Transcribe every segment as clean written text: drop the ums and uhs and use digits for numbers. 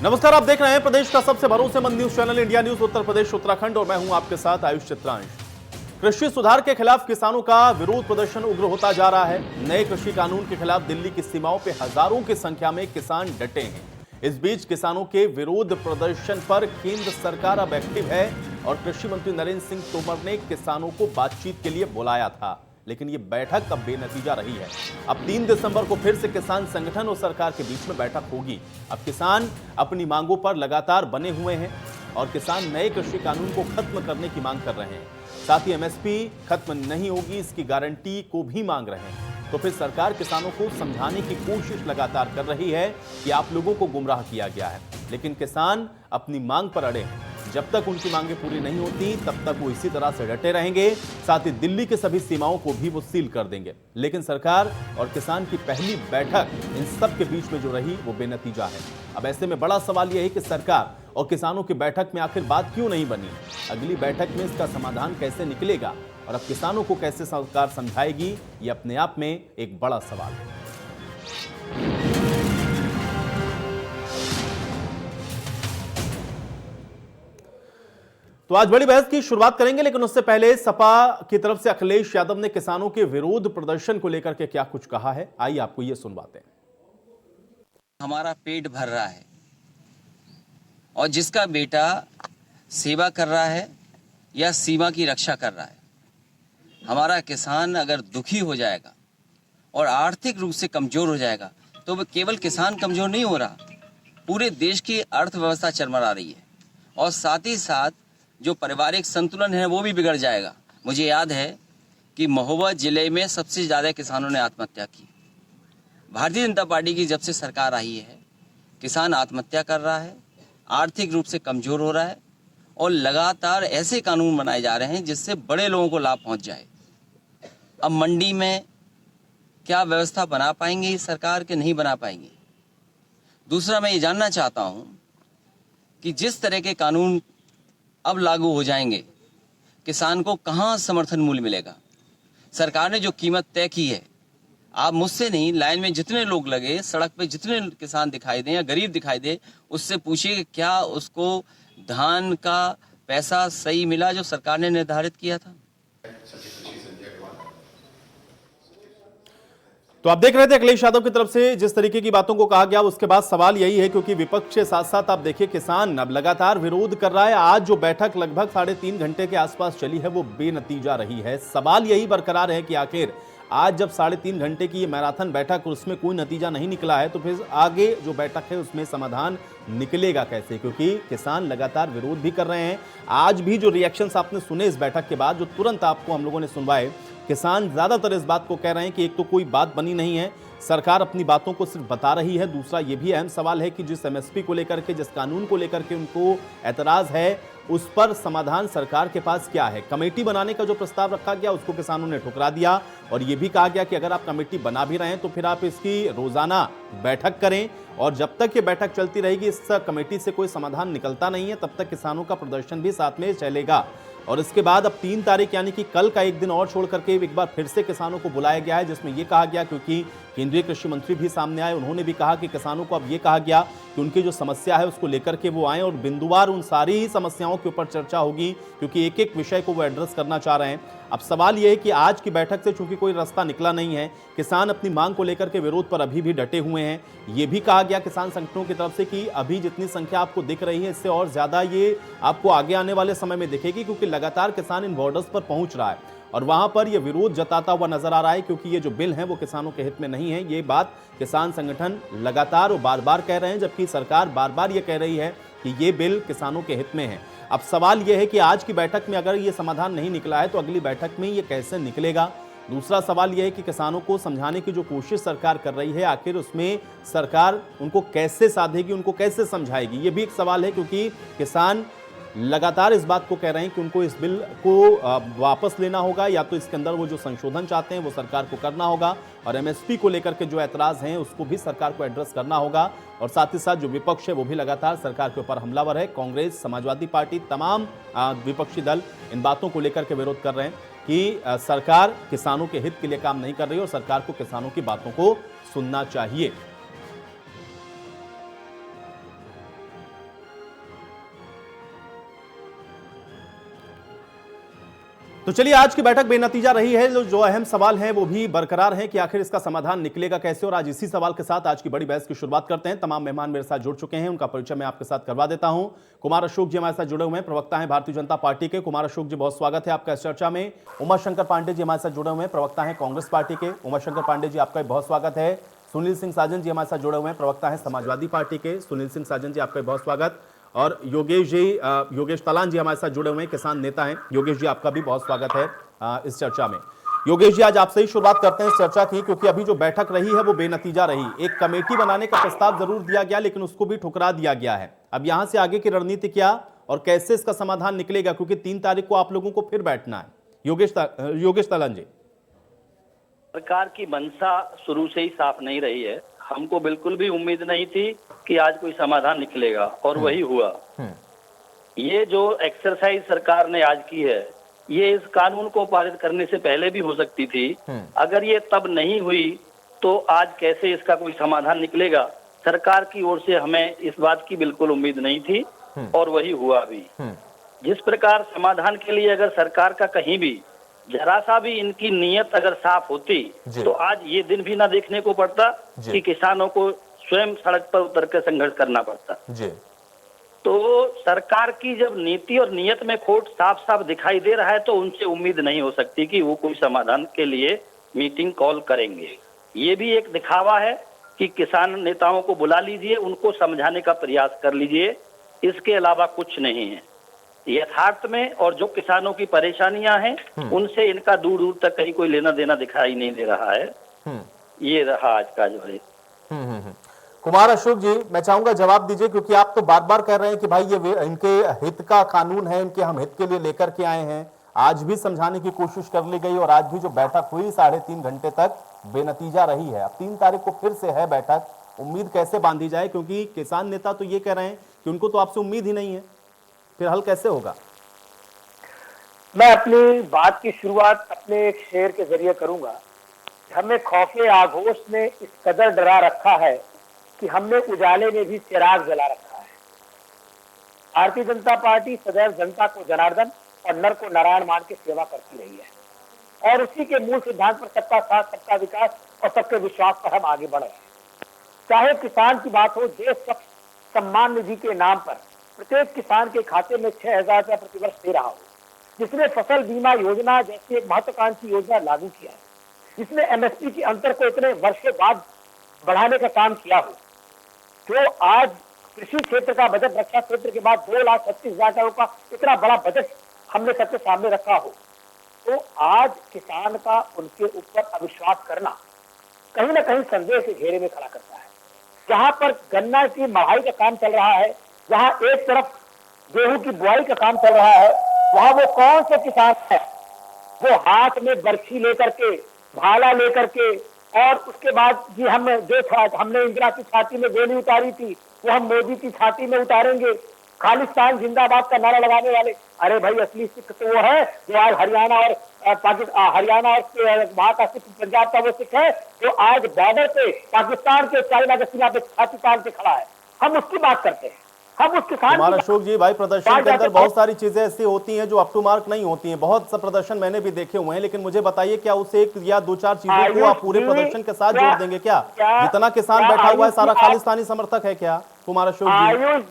नमस्कार, आप देख रहे हैं प्रदेश का सबसे भरोसेमंद news channel India news Uttar Pradesh Uttarakhand और मैं हूं आपके साथ आयुष चित्रांश। कृषि सुधार के खिलाफ किसानों का विरोध प्रदर्शन उग्र होता जा रहा है। नए कृषि कानून के खिलाफ दिल्ली की सीमाओं पर हजारों की संख्या में किसान डटे हैं। इस बीच किसानों के विरोध प्रदर्शन पर केंद्र सरकार अब एक्टिव है और कृषि मंत्री नरेंद्र सिंह तोमर ने किसानों को बातचीत के लिए बुलाया था, लेकिन ये बैठक अब बेनतीजा रही है। अब 3 दिसंबर को फिर से किसान संगठन और सरकार के बीच में बैठक होगी। अब किसान अपनी मांगों पर लगातार बने हुए हैं और किसान नए कृषि कानून को खत्म करने की मांग कर रहे हैं। साथ ही एमएसपी खत्म नहीं होगी इसकी गारंटी को भी मांग रहे हैं। तो फिर सरकार किसानों को समझाने की कोशिश लगातार कर रही है कि आप लोगों को गुमराह किया गया है, लेकिन किसान अपनी मांग पर अड़े हैं। जब तक उनकी मांगें पूरी नहीं होती तब तक वो इसी तरह से डटे रहेंगे। साथ ही दिल्ली के सभी सीमाओं को भी वो सील कर देंगे। लेकिन सरकार और किसान की पहली बैठक इन सब के बीच में जो रही वो बेनतीजा है। अब ऐसे में बड़ा सवाल यह है कि सरकार और किसानों की बैठक में आखिर बात क्यों नहीं बनी? अगली बैठक में इसका समाधान कैसे निकलेगा और अब किसानों को कैसे सरकार समझाएगी, ये अपने आप में एक बड़ा सवाल है। तो आज बड़ी बहस की शुरुआत करेंगे, लेकिन उससे पहले सपा की तरफ से अखिलेश यादव ने किसानों के विरोध प्रदर्शन को लेकर के क्या कुछ कहा है, आइए आपको ये सुनवाते हैं। हमारा पेट भर रहा है और जिसका बेटा सेवा कर रहा है या सीमा की रक्षा कर रहा है, हमारा किसान अगर दुखी हो जाएगा और आर्थिक रूप से कमजोर हो जाएगा तो केवल किसान कमजोर नहीं हो रहा, पूरे देश की अर्थव्यवस्था चरमरा रही है और साथ ही साथ जो पारिवारिक संतुलन है वो भी बिगड़ जाएगा। मुझे याद है कि महोबा जिले में सबसे ज़्यादा किसानों ने आत्महत्या की। भारतीय जनता पार्टी की जब से सरकार आई है, किसान आत्महत्या कर रहा है, आर्थिक रूप से कमज़ोर हो रहा है और लगातार ऐसे कानून बनाए जा रहे हैं जिससे बड़े लोगों को लाभ पहुंच जाए। अब मंडी में क्या व्यवस्था बना पाएंगे सरकार के नहीं बना पाएंगे। दूसरा, मैं ये जानना चाहता हूं कि जिस तरह के कानून अब लागू हो जाएंगे, किसान को कहां समर्थन मूल्य मिलेगा? सरकार ने जो कीमत तय की है, आप मुझसे नहीं, लाइन में जितने लोग लगे, सड़क पे जितने किसान दिखाई दें या गरीब दिखाई दे, उससे पूछिए क्या उसको धान का पैसा सही मिला जो सरकार ने निर्धारित किया था। तो आप देख रहे थे अखिलेश यादव की तरफ से जिस तरीके की बातों को कहा गया, उसके बाद सवाल यही है, क्योंकि विपक्ष के साथ साथ आप देखिए किसान अब लगातार विरोध कर रहा है। आज जो बैठक लगभग 3.5 घंटे के आसपास चली है वो बेनतीजा रही है। सवाल यही बरकरार है कि आखिर आज जब 3.5 घंटे की ये मैराथन बैठक उसमें कोई नतीजा नहीं निकला है तो फिर आगे जो बैठक है उसमें समाधान निकलेगा कैसे? क्योंकि किसान लगातार विरोध भी कर रहे हैं। आज भी जो रिएक्शंस आपने सुने इस बैठक के बाद, जो तुरंत आपको हम लोगों ने सुनवाए, किसान ज्यादातर इस बात को कह रहे हैं कि एक तो कोई बात बनी नहीं है, सरकार अपनी बातों को सिर्फ बता रही है। दूसरा ये भी अहम सवाल है कि जिस एमएसपी को लेकर के, जिस कानून को लेकर के उनको एतराज है, उस पर समाधान सरकार के पास क्या है? कमेटी बनाने का जो प्रस्ताव रखा गया उसको किसानों ने ठुकरा दिया और यह भी कहा गया कि अगर आप कमेटी बना भी रहे हैं तो फिर आप इसकी रोजाना बैठक करें और जब तक ये बैठक चलती रहेगी, इस कमेटी से कोई समाधान निकलता नहीं है, तब तक किसानों का प्रदर्शन भी साथ में चलेगा। और इसके बाद अब 3 तारीख यानी कि कल का एक दिन और छोड़ करके एक बार फिर से किसानों को बुलाया गया है, जिसमें यह कहा गया, क्योंकि केंद्रीय कृषि मंत्री भी सामने आए, उन्होंने भी कहा कि किसानों को अब यह कहा गया कि उनकी जो समस्या है उसको लेकर के वो आए और बिंदुवार उन सारी ही समस्याओं के ऊपर चर्चा होगी, क्योंकि एक एक विषय को वो एड्रेस करना चाह रहे हैं। अब सवाल यह है कि आज की बैठक से चूंकि कोई रास्ता निकला नहीं है, किसान अपनी मांग को लेकर के विरोध पर अभी भी डटे हुए हैं। यह भी कहा गया किसान संगठनों की तरफ से कि अभी जितनी संख्या आपको दिख रही है इससे और ज्यादा ये आपको आगे आने वाले समय में दिखेगी, क्योंकि लगातार किसान इन बॉर्डर्स पर पहुंच रहा है और वहां पर यह विरोध जताता हुआ नजर आ रहा है, क्योंकि ये जो बिल है वो किसानों के हित में नहीं है। ये बात किसान संगठन लगातार और बार बार कह रहे हैं, जबकि सरकार बार बार ये कह रही है कि ये बिल किसानों के हित में है। अब सवाल यह है कि आज की बैठक में अगर ये समाधान नहीं निकला है तो अगली बैठक में ये कैसे निकलेगा? दूसरा सवाल यह है कि किसानों को समझाने की जो कोशिश सरकार कर रही है, आखिर उसमें सरकार उनको कैसे साधेगी, उनको कैसे समझाएगी? ये भी एक सवाल है, क्योंकि किसान लगातार इस बात को कह रहे हैं कि उनको इस बिल को वापस लेना होगा, या तो इसके अंदर वो जो संशोधन चाहते हैं वो सरकार को करना होगा और एमएसपी को लेकर के जो एतराज हैं उसको भी सरकार को एड्रेस करना होगा। और साथ ही साथ जो विपक्ष है वो भी लगातार सरकार के ऊपर हमलावर है। कांग्रेस, समाजवादी पार्टी, तमाम विपक्षी दल इन बातों को लेकर के विरोध कर रहे हैं कि सरकार किसानों के हित के लिए काम नहीं कर रही और सरकार को किसानों की बातों को सुनना चाहिए। तो चलिए, आज की बैठक बेनतीजा रही है। जो अहम सवाल हैं वो भी बरकरार हैं कि आखिर इसका समाधान निकलेगा कैसे। और आज इसी सवाल के साथ आज की बड़ी बहस की शुरुआत करते हैं। तमाम मेहमान मेरे साथ जुड़ चुके हैं, उनका परिचय मैं आपके साथ करवा देता हूं। कुमार अशोक जी हमारे साथ जुड़े हुए हैं, प्रवक्ता हैं भारतीय जनता पार्टी के। कुमार अशोक जी, बहुत स्वागत है आपका इस चर्चा में। उमाशंकर पांडे जी हमारे साथ जुड़े हुए हैं, प्रवक्ता हैं कांग्रेस पार्टी के। उमाशंकर पांडे जी, आपका बहुत स्वागत है। सुनील सिंह साजन जी हमारे साथ जुड़े हुए हैं, प्रवक्ता हैं समाजवादी पार्टी के। सुनील सिंह साजन जी, आपका बहुत स्वागत। और योगेश तलान जी हमारे साथ जुड़े हुए हैं, किसान नेता हैं। योगेश जी, आपका भी बहुत स्वागत है इस चर्चा में। योगेश जी, आज आपसे ही शुरुआत करते हैं इस चर्चा की, क्योंकि अभी जो बैठक रही है वो बेनतीजा रही। एक कमेटी बनाने का प्रस्ताव जरूर दिया गया, लेकिन उसको भी ठुकरा दिया गया है। अब यहां से आगे की रणनीति क्या और कैसे इसका समाधान निकलेगा, क्योंकि 3 तारीख को आप लोगों को फिर बैठना है। योगेश तलान जी। सरकार की मंशा शुरू से ही साफ नहीं रही है। हमको बिल्कुल भी उम्मीद नहीं थी कि आज कोई समाधान निकलेगा, और वही हुआ। ये जो एक्सरसाइज सरकार ने आज की है, ये इस कानून को पारित करने से पहले भी हो सकती थी। अगर ये तब नहीं हुई तो आज कैसे इसका कोई समाधान निकलेगा। सरकार की ओर से हमें इस बात की बिल्कुल उम्मीद नहीं थी, और वही हुआ भी। जिस प्रकार समाधान के लिए अगर सरकार का कहीं भी जरा सा भी इनकी नीयत अगर साफ होती तो आज ये दिन भी ना देखने को पड़ता कि किसानों को स्वयं सड़क पर उतर कर संघर्ष करना पड़ता। तो सरकार की जब नीति और नियत में खोट साफ साफ दिखाई दे रहा है तो उनसे उम्मीद नहीं हो सकती कि वो कोई समाधान के लिए मीटिंग कॉल करेंगे। ये भी एक दिखावा है कि किसान नेताओं को बुला लीजिए, उनको समझाने का प्रयास कर लीजिए, इसके अलावा कुछ नहीं है यथार्थ में। और जो किसानों की परेशानियां हैं उनसे इनका दूर दूर तक कहीं कोई लेना देना दिखाई नहीं दे रहा है। ये रहा आज का जो है। कुमार अशोक जी, मैं चाहूंगा जवाब दीजिए, क्योंकि आप तो बार बार कह रहे हैं कि भाई ये इनके हित का कानून है, इनके हम हित के लिए लेकर के आए हैं। आज भी समझाने की कोशिश कर ली गई और आज भी जो बैठक हुई 3.5 घंटे तक बेनतीजा रही है। अब 3 तारीख को फिर से है बैठक, उम्मीद कैसे बांधी जाए, क्योंकि किसान नेता तो ये कह रहे हैं कि उनको तो आपसे उम्मीद ही नहीं है। फिर हल कैसे होगा? मैं अपनी बात की शुरुआत अपने एक शेर के जरिए करूंगा। हमें खौफे आगोश ने इस कदर डरा रखा है कि हमने उजाले में भी चिराग जला रखा है। भारतीय जनता पार्टी सदैव जनता को जनार्दन और नर को नारायण मान के सेवा करती रही है, और उसी के मूल सिद्धांत पर सबका साथ, सबका विकास और सबके विश्वास पर हम आगे बढ़ रहे हैं। चाहे किसान की बात हो, देश सम्मान निधि के नाम पर प्रत्येक किसान के खाते में 6,000 रुपया प्रतिवर्ष दे रहा हो, जिसने फसल बीमा योजना जैसी एक महत्वाकांक्षी योजना लागू किया है, जिसने एमएसपी के अंतर को इतने वर्षों बाद बढ़ाने का काम किया हो, जो आज कृषि क्षेत्र का बजट रक्षा क्षेत्र के बाद 2,36,000 करोड़ का इतना बड़ा बजट हमने सबके सामने रखा हो, तो आज किसान का उनके ऊपर अविश्वास करना कहीं ना कहीं संदेह के घेरे में खड़ा करता है। जहां पर गन्ना की मढ़ाई का काम चल रहा है, जहां एक तरफ गेहूं की बुआई का काम चल रहा है, वहां वो कौन से किसान है वो हाथ में बर्छी लेकर के, भाला लेकर के, और उसके बाद जी हमने इंदिरा की छाती में गोली उतारी थी वो हम मोदी की छाती में उतारेंगे, खालिस्तान जिंदाबाद का नारा लगाने वाले। अरे भाई, असली सिख तो वो है जो आज हरियाणा और वहां का सिख, पंजाब का वो सिख है जो आज बॉर्डर पे पाकिस्तान के चाइना के सीमा पे छाती तान के खड़ा है। हम उसकी बात करते हैं, हम उस किसान। कुमार अशोक जी, भाई प्रदर्शन के अंदर बहुत सारी चीजें ऐसी होती हैं जो अप टू मार्क नहीं होती हैं। बहुत सा प्रदर्शन मैंने भी देखे हुए हैं, लेकिन मुझे बताइए, क्या उस 1 या 2-4 चीजों को आप पूरे प्रदर्शन के साथ जोड़ देंगे क्या? जितना किसान बैठा हुआ है सारा खालिस्तानी समर्थक है क्या कुमार अशोक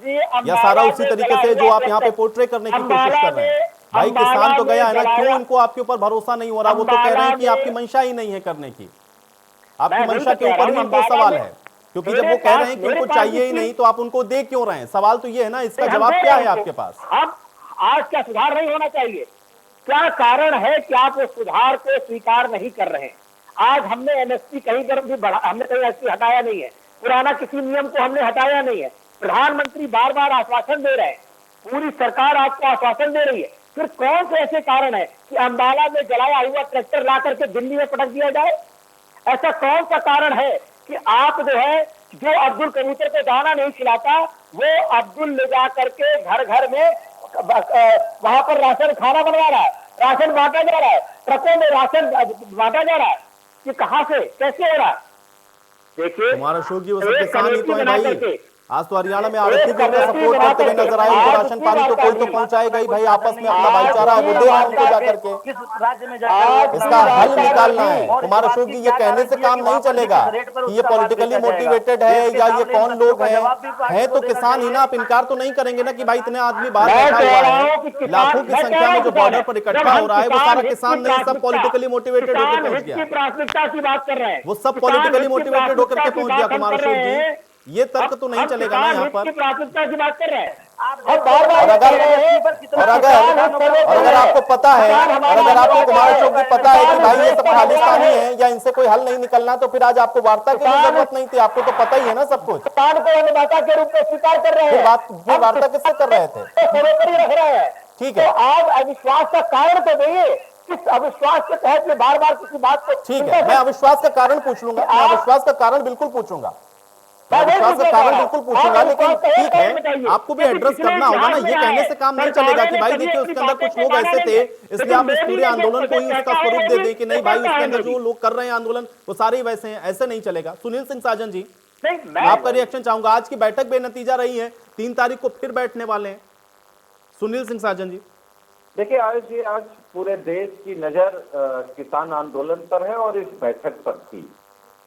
जी? या सारा उसी तरीके से जो आप यहाँ पे पोर्ट्रे करने की कोशिश कर रहे हैं? भाई, किसान तो गया है ना, क्यों इनको आपके ऊपर भरोसा नहीं हो रहा? वो तो कह रहे हैं कि आपकी मंशा ही नहीं है करने की, आपकी मंशा के ऊपर ही इनको सवाल है। क्योंकि जब वो कह रहे हैं कि उनको चाहिए ही नहीं, तो आप उनको दे क्यों रहे हैं? सवाल तो ये है ना, इसका जवाब क्या है आपके पास? अब आज क्या सुधार नहीं होना चाहिए? क्या कारण है कि आप उस सुधार को स्वीकार नहीं कर रहे हैं? आज हमने एमएसपी कहीं पर भी बढ़ा, हमने कहीं एमएसपी हटाया नहीं है, पुराना किसी नियम को हमने हटाया नहीं है। प्रधानमंत्री बार बार आश्वासन दे रहे हैं, पूरी सरकार आपको आश्वासन दे रही है, फिर कौन से ऐसे कारण है कि अंबाला में जलाया हुआ ट्रैक्टर ला करके दिल्ली में पटक दिया जाए? ऐसा कौन सा कारण है कि आप जो अब्दुल कबूतर को दाना नहीं खिलाता, वो अब्दुल ले जा करके घर घर में वहां पर राशन खाना बनवा रहा है, राशन बांटा जा रहा है, ट्रकों में राशन बांटा जा रहा है? ये कहां से कैसे हो रहा है? देखिए, कुमार अशोक जी, वो सब किसान ही तो है भाई। आज तो हरियाणा में आरती को सपोर्ट करते हुए नजर आए, उनको राशन पानी तो कोई तो पहुंचाएगा ही भाई, आपस में अपना भाईचारा है वो दे रहा है उनको जाकर के। किस राज्य में जाकर इसका हल निकालना है कुमार अशोक जी, ये कहने से काम नहीं चलेगा कि ये पॉलिटिकली मोटिवेटेड है या ये कौन लोग हैं तो किसान ही ना, आप इनकार तो नहीं करेंगे ना कि भाई इतने आदमी बाहर बैठा हुआ है, लाखों की संख्या में जो बॉर्डर पर इकट्ठा हो रहा है वो सारा किसान नहीं, सब पॉलिटिकली मोटिवेटेड होकर पहुंच गया, प्राथमिकता की बात कर रहे हैं, वो सब पॉलिटिकली मोटिवेटेड होकर के पहुंच गया कुमार अशोक जी। ये तर्क तो नहीं चलेगा ना यहाँ पर। प्राथमिकता की बात कर रहे हैं और अगर आपको पता है, और अगर आपको कुमार अशोक जी पता है कि भाई ये सब खालिस्तानी है या इनसे कोई हल नहीं निकलना, तो फिर आज आपको वार्ता की जरूरत नहीं थी, आपको तो पता ही है ना सब कुछ। किसान को अन्नदाता के रूप में स्वीकार कर रहे हैं, फिर वार्ता किससे कर रहे थे? बरोबर ही रख रहे हैं। ठीक है, तो आप अविश्वास का कारण तो नहीं, किस अविश्वास के तहत में बार बार किसी बात को, ठीक है, मैं अविश्वास का कारण पूछ लूंगा, मैं अविश्वास का कारण बिल्कुल पूछूंगा, विश्वास का कारण बिल्कुल पूछूंगा, लेकिन ठीक है आपको भी एड्रेस करना होगा ना, ये कहने से काम नहीं चलेगा कि भाई देखिए उसके अंदर कुछ लोग ऐसे थे इसलिए आप इस पूरे आंदोलन को ही उसका स्वरूप दे दें कि नहीं भाई उसके अंदर जो लोग कर रहे हैं आंदोलन वो सारे ही वैसे हैं, ऐसे नहीं चलेगा। सुनील सिंह साजन जी, मैं आपका रिएक्शन चाहूंगा, आज की बैठक बेनतीजा रही है, 3 तारीख को फिर बैठने वाले हैं। सुनील सिंह साजन जी, देखिए आज पूरे देश की नजर किसान आंदोलन पर है और इस बैठक पर थी।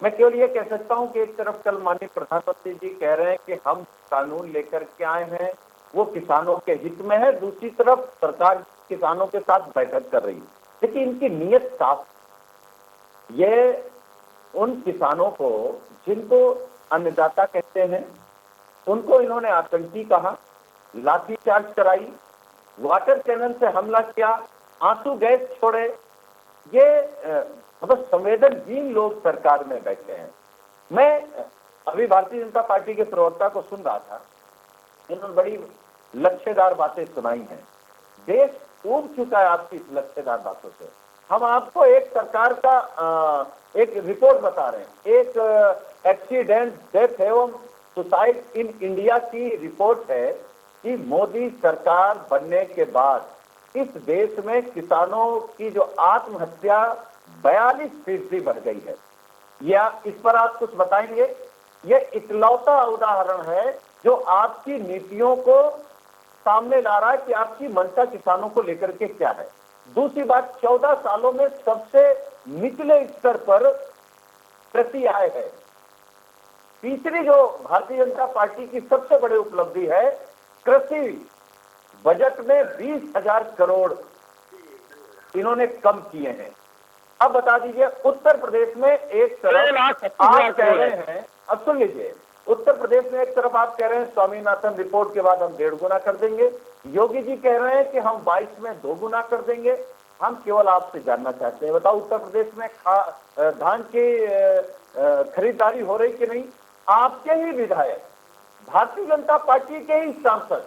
मैं केवल ये कह सकता हूं कि एक तरफ कल माननीय प्रधानमंत्री जी कह रहे हैं कि हम कानून लेकर के आए हैं, वो किसानों के हित में है, दूसरी तरफ सरकार किसानों के साथ बैठक कर रही है, लेकिन इनकी नीयत साफ, ये उन किसानों को जिनको अन्नदाता कहते हैं उनको इन्होंने आतंकी कहा, लाठीचार्ज कराई, वाटर कैनन से हमला किया, आंसू गैस छोड़े, ये मतलब संवेदनहीन लोग सरकार में बैठे हैं। मैं अभी भारतीय जनता पार्टी के प्रवक्ता को सुन रहा था, इन्होंने बड़ी लक्ष्यदार बातें सुनाई हैं, देश ऊब चुका है आपकी इस लक्ष्यदार बातों से। हम आपको एक सरकार का एक रिपोर्ट बता रहे हैं, एक एक्सीडेंट डेथ एवं सुसाइड इन इंडिया की रिपोर्ट है कि मोदी सरकार बनने के बाद इस देश में किसानों की जो आत्महत्या 42% बढ़ गई है। या इस पर आप कुछ बताएंगे? यह इकलौता उदाहरण है जो आपकी नीतियों को सामने ला रहा है कि आपकी मंशा किसानों को लेकर के क्या है। दूसरी बात, 14 सालों में सबसे निचले स्तर पर कृषि आय है। तीसरी जो भारतीय जनता पार्टी की सबसे बड़ी उपलब्धि है, कृषि बजट में 20,000 करोड़ इन्होंने कम किए हैं। अब बता दीजिए, उत्तर प्रदेश में एक तरफ आप कह रहे हैं, अब सुन लीजिए, उत्तर प्रदेश में एक तरफ आप कह रहे हैं स्वामीनाथन रिपोर्ट के बाद हम 1.5 गुना कर देंगे, योगी जी कह रहे हैं कि हम 22 में 2 गुना कर देंगे। हम केवल आपसे जानना चाहते हैं, बताओ उत्तर प्रदेश में धान की खरीदारी हो रही कि नहीं? आपके ही विधायक, भारतीय जनता पार्टी के ही सांसद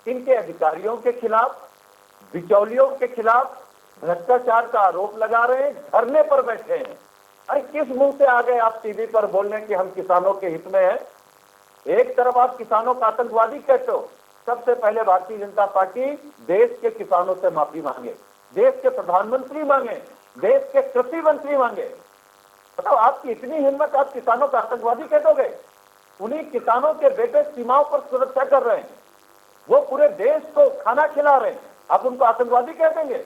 इनके अधिकारियों के खिलाफ, बिचौलियों के खिलाफ भ्रष्टाचार का आरोप लगा रहे हैं, धरने पर बैठे हैं। अरे किस मुंह से आ गए आप टीवी पर बोलने कि हम किसानों के हित में हैं? एक तरफ आप किसानों का आतंकवादी कहते हो, सबसे पहले भारतीय जनता पार्टी देश के किसानों से माफी मांगे, देश के प्रधानमंत्री मांगे, देश के कृषि मंत्री मांगे। बताओ, आपकी इतनी हिम्मत, आप किसानों का आतंकवादी कह दोगे? उन्हीं किसानों के बेटे सीमाओं पर सुरक्षा कर रहे हैं, वो पूरे देश को खाना खिला रहे हैं, आप उनको आतंकवादी कह देंगे?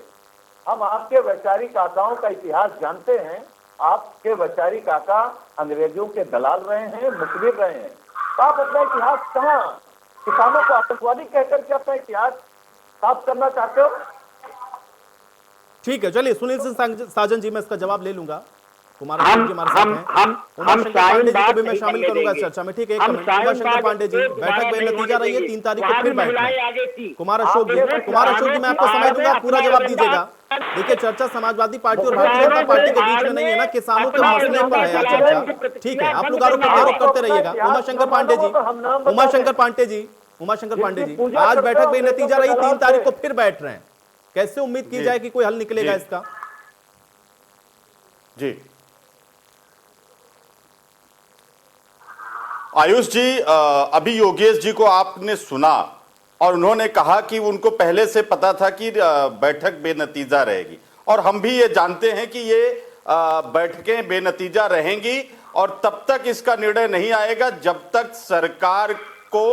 हम आपके वैचारिक काकाओं का इतिहास जानते हैं, आपके वैचारिक काका अंग्रेजों के दलाल रहे हैं, मुखबिर रहे हैं। तो आप अपना इतिहास कहाँ किसानों को आतंकवादी कहकर के अपना इतिहास साफ करना चाहते हो? ठीक है, चलिए सुनील सिंह साजन जी, मैं इसका जवाब ले लूंगा। कुमार अशोक जी हमारे साथ हैं, उमाशंकर पांडे जी को भी मैं शामिल करूंगा इस चर्चा में। ठीक है, एक मिनट, उमाशंकर पांडे जी, बैठक बेनतीजा रही है, 3 तारीख को फिर बैठना। कुमार अशोक जी मैं आपको समय दूंगा, पूरा जवाब दीजिएगा। देखिए, चर्चा समाजवादी पार्टी और भारतीय जनता पार्टी के बीच में नहीं है ना, किसानों के मसले पर है चर्चा। ठीक है, आप लोग आरोप करते रहिएगा। उमाशंकर पांडे जी, आज बैठक बेनतीजा रही, 3 तारीख को फिर बैठ रहे हैं, कैसे उम्मीद की जाए कि कोई हल निकलेगा इसका? जी आयुष जी, अभी योगेश जी को आपने सुना और उन्होंने कहा कि उनको पहले से पता था कि बैठक बेनतीजा रहेगी, और हम भी ये जानते हैं कि ये बैठकें बेनतीजा रहेंगी और तब तक इसका निर्णय नहीं आएगा जब तक सरकार को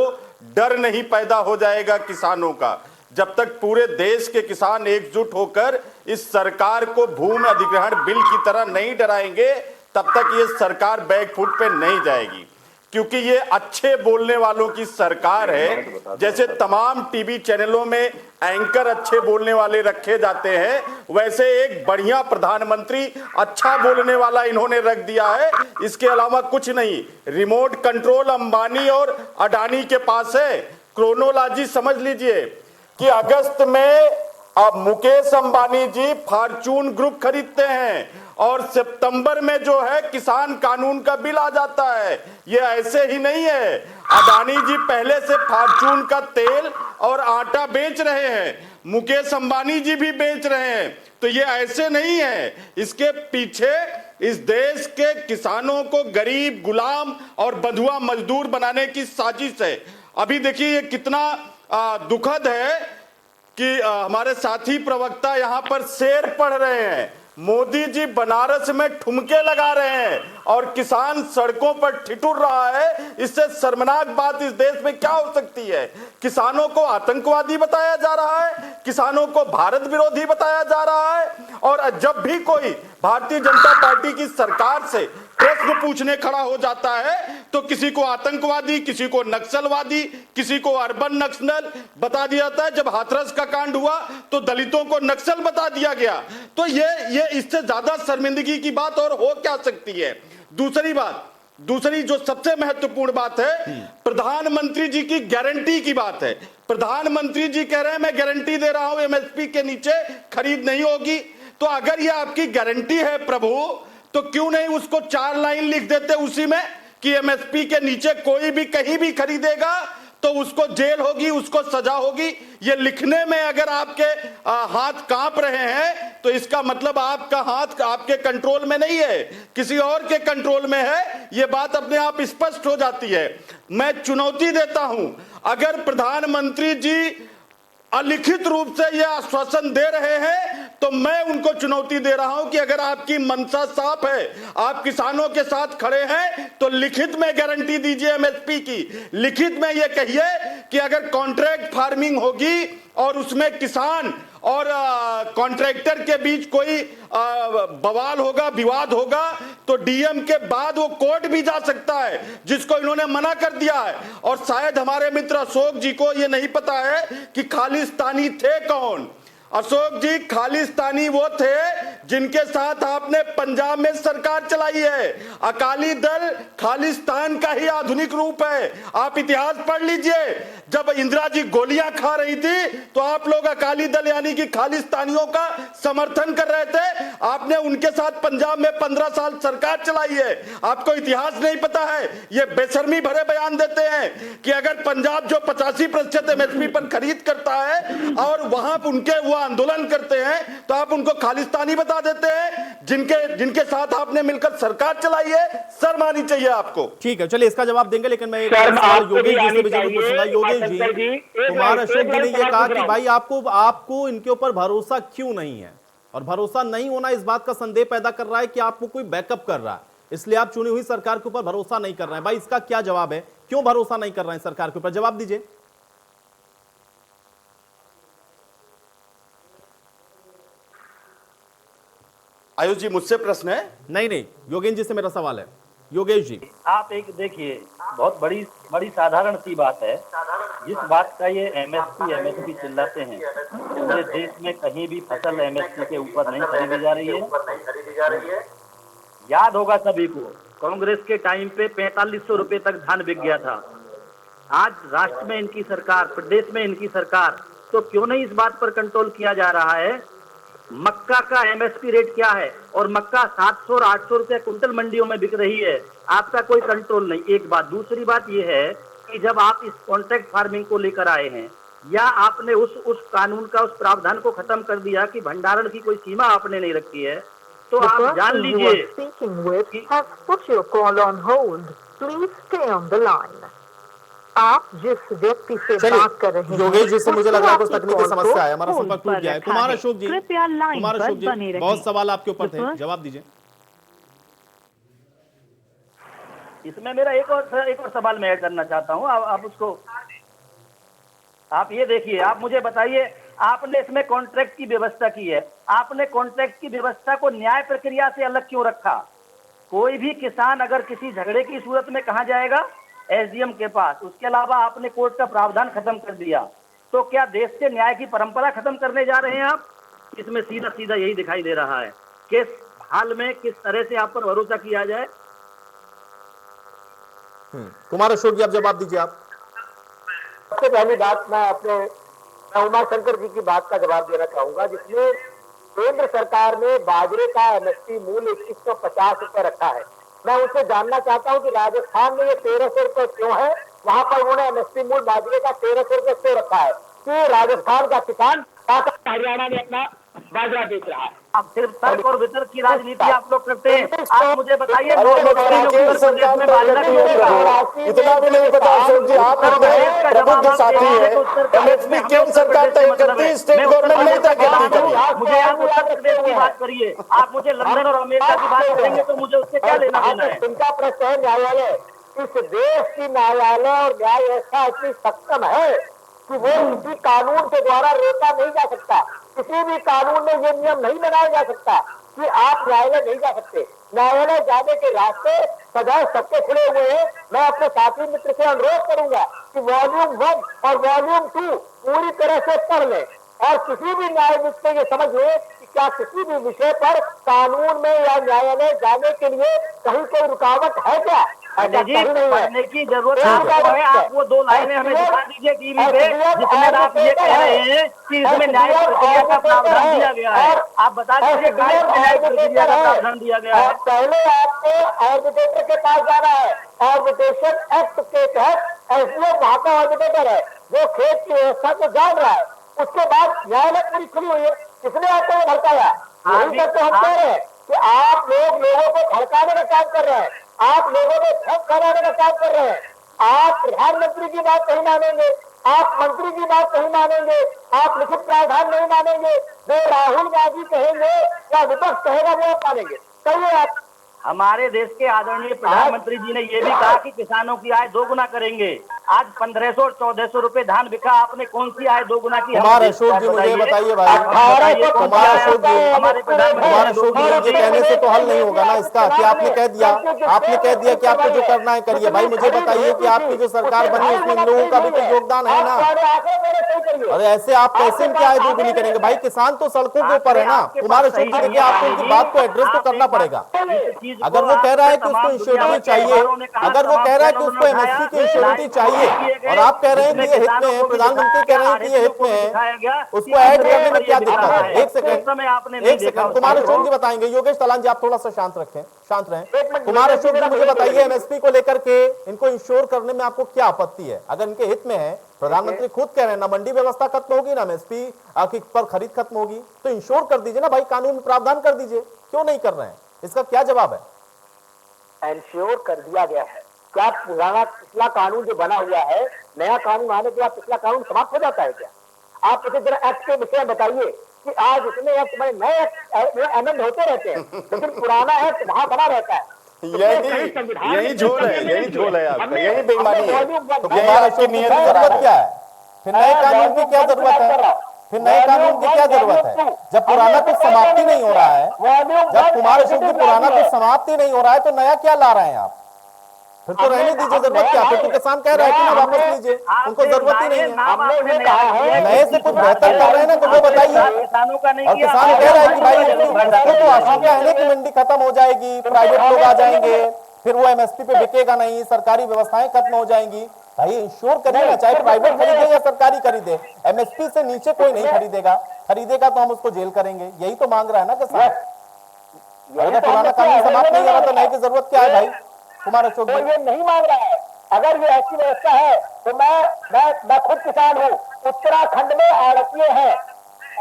डर नहीं पैदा हो जाएगा किसानों का, जब तक पूरे देश के किसान एकजुट होकर इस सरकार को भूमि अधिग्रहण बिल की तरह नहीं डराएंगे, तब तक ये सरकार बैकफुट पे नहीं जाएगी। क्योंकि ये अच्छे बोलने वालों की सरकार है। जैसे तमाम टीवी चैनलों में एंकर अच्छे बोलने वाले रखे जाते हैं, वैसे एक बढ़िया प्रधानमंत्री अच्छा बोलने वाला इन्होंने रख दिया है। इसके अलावा कुछ नहीं। रिमोट कंट्रोल अंबानी और अडानी के पास है। क्रोनोलॉजी समझ लीजिए कि अगस्त में अब मुकेश अंबानी जी फॉर्चून ग्रुप खरीदते हैं और सितंबर में जो है किसान कानून का बिल आ जाता है। ये ऐसे ही नहीं है। अडानी जी पहले से फॉर्चून का तेल और आटा बेच रहे हैं, मुकेश अंबानी जी भी बेच रहे हैं। तो ये ऐसे नहीं है। इसके पीछे इस देश के किसानों को गरीब, गुलाम और बंधुआ मजदूर बनाने की साजिश है। अभी देखिए ये कितना दुखद है कि हमारे साथी प्रवक्ता यहां पर शेर पढ़ रहे हैं। मोदी जी बनारस में ठुमके लगा रहे हैं और किसान सड़कों पर ठिठुर रहा है। इससे शर्मनाक बात इस देश में क्या हो सकती है? किसानों को आतंकवादी बताया जा रहा है, किसानों को भारत विरोधी बताया जा रहा है। और जब भी कोई भारतीय जनता पार्टी की सरकार से प्रश्न पूछने खड़ा हो जाता है तो किसी को आतंकवादी, किसी को नक्सलवादी, किसी को अर्बन नक्सल बता दिया जाता है। जब हाथरस का कांड हुआ तो दलितों को नक्सल बता दिया गया। तो ये इससे ज्यादा शर्मिंदगी की बात और हो क्या सकती है? दूसरी जो सबसे महत्वपूर्ण बात है, प्रधानमंत्री जी की गारंटी की बात है। प्रधानमंत्री जी कह रहे हैं मैं गारंटी दे रहा हूं एमएसपी के नीचे खरीद नहीं होगी। तो अगर ये आपकी गारंटी है प्रभु, तो क्यों नहीं उसको 4 लाइन लिख देते उसी में कि एमएसपी के नीचे कोई भी कहीं भी खरीदेगा तो उसको जेल होगी, उसको सजा होगी। ये लिखने में अगर आपके हाथ कांप रहे हैं तो इसका मतलब आपका हाथ आपके कंट्रोल में नहीं है, किसी और के कंट्रोल में है। ये बात अपने आप स्पष्ट हो जाती है। मैं चुनौती देता हूं, अगर प्रधानमंत्री जी अलिखित रूप से यह आश्वासन दे रहे हैं तो मैं उनको चुनौती दे रहा हूं कि अगर आपकी मंशा साफ है, आप किसानों के साथ खड़े हैं, तो लिखित में गारंटी दीजिए एमएसपी की। लिखित में यह कहिए कि अगर कॉन्ट्रैक्ट फार्मिंग होगी और उसमें किसान और कॉन्ट्रैक्टर के बीच कोई बवाल होगा, विवाद होगा, तो डीएम के बाद वो कोर्ट भी जा सकता है, जिसको इन्होंने मना कर दिया है। और शायद हमारे मित्र अशोक जी को ये नहीं पता है कि खालिस्तानी थे कौन। अशोक जी खालिस्तानी वो थे जिनके साथ आपने पंजाब में सरकार चलाई है। अकाली दल खालिस्तान का ही आधुनिक रूप है। आप इतिहास पढ़ लीजिए। जब इंदिरा जी गोलियां खा रही थी तो आप लोग अकाली दल यानी कि खालिस्तानियों का समर्थन कर रहे थे। आपने उनके साथ पंजाब में 15 साल सरकार चलाई है। आपको इतिहास नहीं पता है। ये बेशर्मी भरे बयान देते हैं कि अगर पंजाब जो 85% एमएसपी पर खरीद करता है और वहां उनके वो आंदोलन करते हैं तो आप उनको खालिस्तानी बता देते हैं, जिनके साथ आपने मिलकर सरकार चलाई है। शर्म आनी चाहिए आपको। ठीक है, चलिए इसका जवाब देंगे, लेकिन मैं एक सवाल योगेश जी से भी जरूर पूछूंगा। योगेश जी, कुमार अशोक जी ने यह कहा कि भाई आपको इनके ऊपर भरोसा क्यों नहीं है, और भरोसा नहीं होना इस बात का संदेह पैदा कर रहा है कि आपको कोई बैकअप कर रहा है, इसलिए आप चुनी हुई सरकार के ऊपर भरोसा नहीं कर रहे हैं। भाई इसका क्या जवाब है? क्यों भरोसा नहीं कर रहे हैं सरकार के ऊपर? जवाब दीजिए। आयुष जी मुझसे प्रश्न है? नहीं, योगेश जी से मेरा सवाल है। योगेश जी, आप एक देखिए, बहुत बड़ी साधारण सी बात है। जिस बात का ये एमएसपी चिल्लाते हैं, पूरे देश में कहीं भी फसल एमएसपी के ऊपर नहीं खरीदी जा रही है। याद होगा सभी को, कांग्रेस के टाइम पे 4500 रुपए तक धान बिक गया था। आज राष्ट्र में इनकी सरकार, प्रदेश में इनकी सरकार, तो क्यों नहीं इस बात पर कंट्रोल किया जा रहा है? मक्का का एमएसपी रेट क्या है और मक्का 700 और 800 रुपए कुंटल मंडियों में बिक रही है। आपका कोई कंट्रोल नहीं। एक बात। दूसरी बात यह है कि जब आप इस कॉन्ट्रैक्ट फार्मिंग को लेकर आए हैं, या आपने उस कानून का उस प्रावधान को खत्म कर दिया कि भंडारण की कोई सीमा आपने नहीं रखी है, तो आप जान लीजिए आप जिस व्यक्ति से बात कर रहे हैं, योगेश जी से मुझे लग रहा है कुछ तकनीकी समस्या है, हमारा संपर्क टूट गया है। कुमार अशोक जी, बहुत सवाल आपके ऊपर थे, जवाब दीजिए। इसमें मेरा एक और सवाल मैं ऐड करना चाहता हूँ। आप उसको आप ये देखिए, आप मुझे बताइए, आपने इसमें कॉन्ट्रैक्ट की व्यवस्था की है, आपने कॉन्ट्रैक्ट की व्यवस्था को न्याय प्रक्रिया से अलग क्यों रखा? कोई भी किसान अगर किसी झगड़े की सूरत में कहाँ जाएगा? एसडीएम के पास। उसके अलावा आपने कोर्ट का प्रावधान खत्म कर दिया। तो क्या देश के न्याय की परंपरा खत्म करने जा रहे हैं आप? इसमें सीधा सीधा यही दिखाई दे रहा है। किस हाल में किस तरह से आप पर भरोसा किया जाए? कुमार अशोक जी, आप जवाब दीजिए। आप सबसे पहली बात मैं उमा शंकर जी की बात का जवाब देना चाहूंगा, जिसमें केंद्र सरकार ने बाजरे का एमएसपी मूल्य 2150 रुपए रखा है। मैं उनसे जानना चाहता हूं कि राजस्थान में ये 1300 रुपए क्यों है? वहां पर उन्होंने एमएसपी मूल्य बाजरे का 1300 रुपए क्यों रखा है? कि राजस्थान का किसान हरियाणा में अपना बाजरा बेच रहा है। अब सिर्फ तर्क और वितर्क की राजनीति आप लोग करते हैं। आप मुझे बताइए, इतना भी नहीं पता अशोक जी, आप प्रबुद्ध साथी है। एमएसपी केंद्र सरकार तय करती है, स्टेट गवर्नमेंट नहीं तय करती। मुझे आप उत्तर प्रदेश की बात करिए, आप मुझे लंदन और अमेरिका की बात करेंगे तो मुझे उससे क्या लेना देना है? उनका प्रश्न है न्यायालय। इस देश की न्यायालय और न्याय व्यवस्था इतनी सक्षम है कि वो किसी कानून के द्वारा रोका नहीं जा सकता। किसी भी कानून में ये नियम नहीं बनाया जा सकता कि आप न्यायालय नहीं जा सकते। न्यायालय जाने के रास्ते सदैव सबके खुले हुए हैं। मैं अपने साथी मित्र से अनुरोध करूंगा कि वॉल्यूम 1 और वॉल्यूम 2 पूरी तरह से पढ़ लें और किसी भी न्यायाधीश से ये समझ लें कि क्या किसी भी विषय पर कानून में या न्यायालय जाने के लिए कहीं कोई रुकावट है क्या? पढ़ने की जरूरत है। आप वो 2 लाइनें हमें दिखा दीजिए टीवी पे, जिसमें आप ये कह रहे हैं कि इसमें न्याय प्रक्रिया का प्रावधान दिया गया है। आप बता दीजिए न्याय प्रक्रिया का प्रावधान दिया गया है। पहले आपको आर्बिट्रेटर के पास जाना है। आर्बिट्रेशन एक्ट के तहत एसडीएम वहां का आर्बिट्रेटर है, जो खेत की व्यवस्था को जान रहा है। उसके बाद न्यायालय पूरी खुली हुई है। किसने आपको भड़काया? यही तक तो हम कह रहे हैं कि आप लोगों को भड़काने का काम कर रहे हैं। आप लोगों में भ्रम फैलाने का काम कर रहे हैं। आप प्रधानमंत्री की बात नहीं मानेंगे, आप मंत्री की बात नहीं मानेंगे, आप लिखित प्रावधान नहीं मानेंगे। जो राहुल गांधी कहेंगे या विपक्ष कहेगा वो आप मानेंगे? कहिए आप। हमारे देश के आदरणीय प्रधानमंत्री जी ने यह भी कहा कि किसानों की आय दोगुना करेंगे। आज 1500 और 1400 रुपए धान बिका, आपने कौन सी आय दोगुना की? कुमार अशोक जी, मुझे बताइए भाई। कुमार अशोक जी, ये कहने से तो हल नहीं होगा ना इसका कि आपने कह दिया कि आपको जो करना है करिए। भाई मुझे बताइए कि आपकी जो सरकार बनी उसमें इन लोगों का भी तो योगदान है ना। अरे ऐसे आप कैसे इनकी आय दोगुनी करेंगे? भाई किसान तो सड़कों के ऊपर है ना। कुमार अशोक जी, देखिए आपको उनकी बात को एड्रेस तो करना पड़ेगा। अगर वो कह रहा है कि उसको इंश्योरिटी चाहिए, अगर वो कह रहा है कि उसको एमएसपी की इंश्योरिटी चाहिए और आप कह रहे हैं कि ये हित में है, प्रधानमंत्री कह रहे हैं कि ये हित में है, उसको ऐड करने में क्या दिक्कत है? एक सेकंड कुमार अशोक जी बताएंगे। योगेश तलान जी, आप थोड़ा सा शांत रहें। कुमार अशोक जी, मुझे बताइए एमएसपी को लेकर के इनको इंश्योर करने में आपको क्या आपत्ति है? अगर इनके हित में है, प्रधानमंत्री खुद कह रहे हैं ना मंडी व्यवस्था खत्म होगी ना एमएसपी पर खरीद खत्म होगी, तो इंश्योर कर दीजिए ना भाई, कानून में प्रावधान कर दीजिए। क्यों नहीं कर रहे हैं? इसका क्या जवाब है? इंश्योर कर दिया गया है। क्या पिछला कानून जो बना हुआ है, नया कानून आने के बाद पिछला कानून समाप्त हो जाता है क्या? आप मुझे जरा एक्ट के विषय में बताइए कि आज इतने एक्ट में नए अमेंड होते रहते हैं, लेकिन पुराना एक्ट वहां बना रहता है। यही झोल है आपका, यही बेईमानी है। तो आपकी नियत जरूरत क्या है? फिर नए कानून की क्या जरूरत है? जब पुराना कुछ समाप्ति नहीं हो रहा है, जब कुमार अशोक जी पुराना कुछ समाप्ति नहीं हो रहा है, तो नया क्या ला रहे हैं आप? फिर तो रहने दीजिए, जरूरत क्या? फिर तो किसान कह रहा है कि ना वापस लीजिए, उनको जरूरत ही नहीं है। नए से कुछ बेहतर कर रहे हैं ना, तो वो बताइए। और किसान कह रहा है कि भाई उसको तो आशंका है ना कि मंडी खत्म हो जाएगी, प्राइवेट लोग आ जाएंगे, फिर वो एमएसपी पे बिकेगा नहीं, सरकारी व्यवस्थाएं खत्म हो जाएंगी। भाई इंश्योर करिए ना, चाहे प्राइवेट खरीदे या सरकारी खरीदे, एमएसपी से नीचे कोई नहीं खरीदेगा तो हम उसको जेल करेंगे। यही तो मांग रहा है ना किसान। अगर पुराना कानून समाप्त नहीं हो रहा तो नए की जरूरत क्या है भाई? कुमार अशोक ये नहीं मांग रहा है। अगर ये ऐसी व्यवस्था है तो मैं खुद किसान हूँ। उत्तराखंड में आड़तिये हैं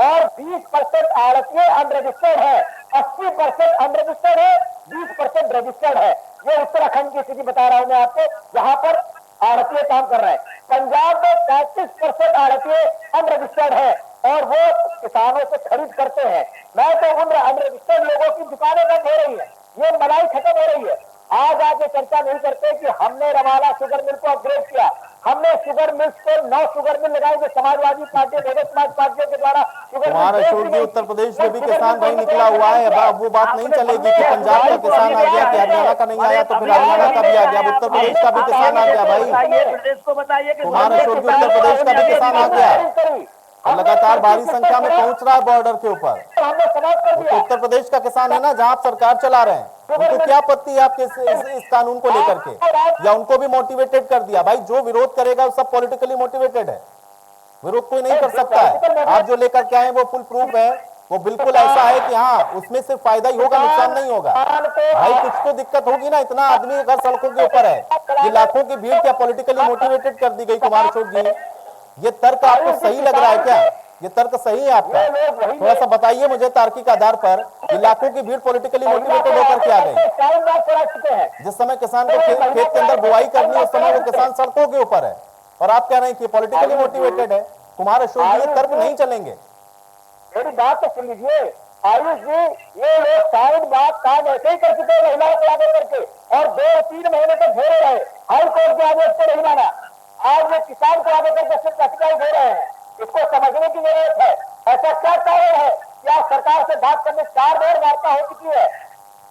और 20% आड़तिये अनरजिस्टर्ड है, 80% अनरजिस्टर्ड है, 20% रजिस्टर्ड है। ये उत्तराखंड की स्थिति बता रहा हूं मैं आपको, जहां पर आड़तिये काम कर रहे हैं। पंजाब में 35% आड़तिये अनरजिस्टर्ड है और वो किसानों से खरीद करते हैं। मैं तो उन अनरजिस्टर्ड लोगों की दुकानें बंद हो रही है, ये मलाई खत्म हो रही है। आज आके चर्चा नहीं करते कि हमने रवाला शुगर मिल को अपग्रेड किया, हमने शुगर मिल्स को 9 शुगर मिल लगाए जो समाजवादी पार्टी बहुजन समाज पार्टियों के द्वारा शुगर कुमार अशोक जी, उत्तर प्रदेश में भी किसान भाई निकला हुआ है। अब वो बात नहीं चलेगी कि पंजाब का किसान आ गया कि हरियाणा का नहीं आया तो फिर हरियाणा का भी आ गया, अब उत्तर प्रदेश का भी किसान आ गया भाई। प्रदेश को बताइए कि कुमार अशोक जी, उत्तर प्रदेश का भी किसान आ गया और लगातार भारी संख्या में पहुंच रहा है बॉर्डर के ऊपर। हमने समाप्त कर दिया। उत्तर प्रदेश का किसान है ना, जहां आप सरकार चला रहे हैं, उनको क्या आपत्ति है आपके इस कानून को लेकर के, या उनको भी मोटिवेटेड कर दिया? भाई जो विरोध करेगा वो सब पॉलिटिकली मोटिवेटेड है, विरोध कोई नहीं कर सकता है। आप जो लेकर के आए वो फुल प्रूफ है, वो बिल्कुल ऐसा है कि हाँ उसमें सिर्फ फायदा ही होगा, नुकसान नहीं होगा। भाई कुछ तो दिक्कत होगी ना, इतना आदमी अगर सड़कों के ऊपर है कि लाखों की भीड़ क्या पॉलिटिकली मोटिवेटेड कर दी गई? कुमार अशोक जी, ये तर्क आपको सही लग रहा है क्या? ये तर्क सही है आपका? थोड़ा सा बताइए मुझे तार्किक आधार पर, ये लाखों की भीड़ पॉलिटिकली मोटिवेटेड होकर के आ गई। जिस समय किसान को खेत के अंदर बुआई करनी है उस समय वो किसान सड़कों के ऊपर है और आप कह रहे हैं कि पॉलिटिकली मोटिवेटेड है। कुमार अशोक जी, ये तर्क नहीं चलेंगे। मेरी बात तो सुन लीजिए आयुष जी, ये लोग साइड बात काम ऐसे ही कर चुके हैं महिलाओं को आगे करके, और 2-3 महीने तक घेरे रहे, हाई कोर्ट के आदेश को नहीं माना। आज ये किसान को आगे करके सिर्फ अटकाई दे रहे हैं, इसको समझने की जरूरत है। ऐसा क्या कारण है कि आप सरकार से बात करने 4 बार वार्ता हो चुकी है,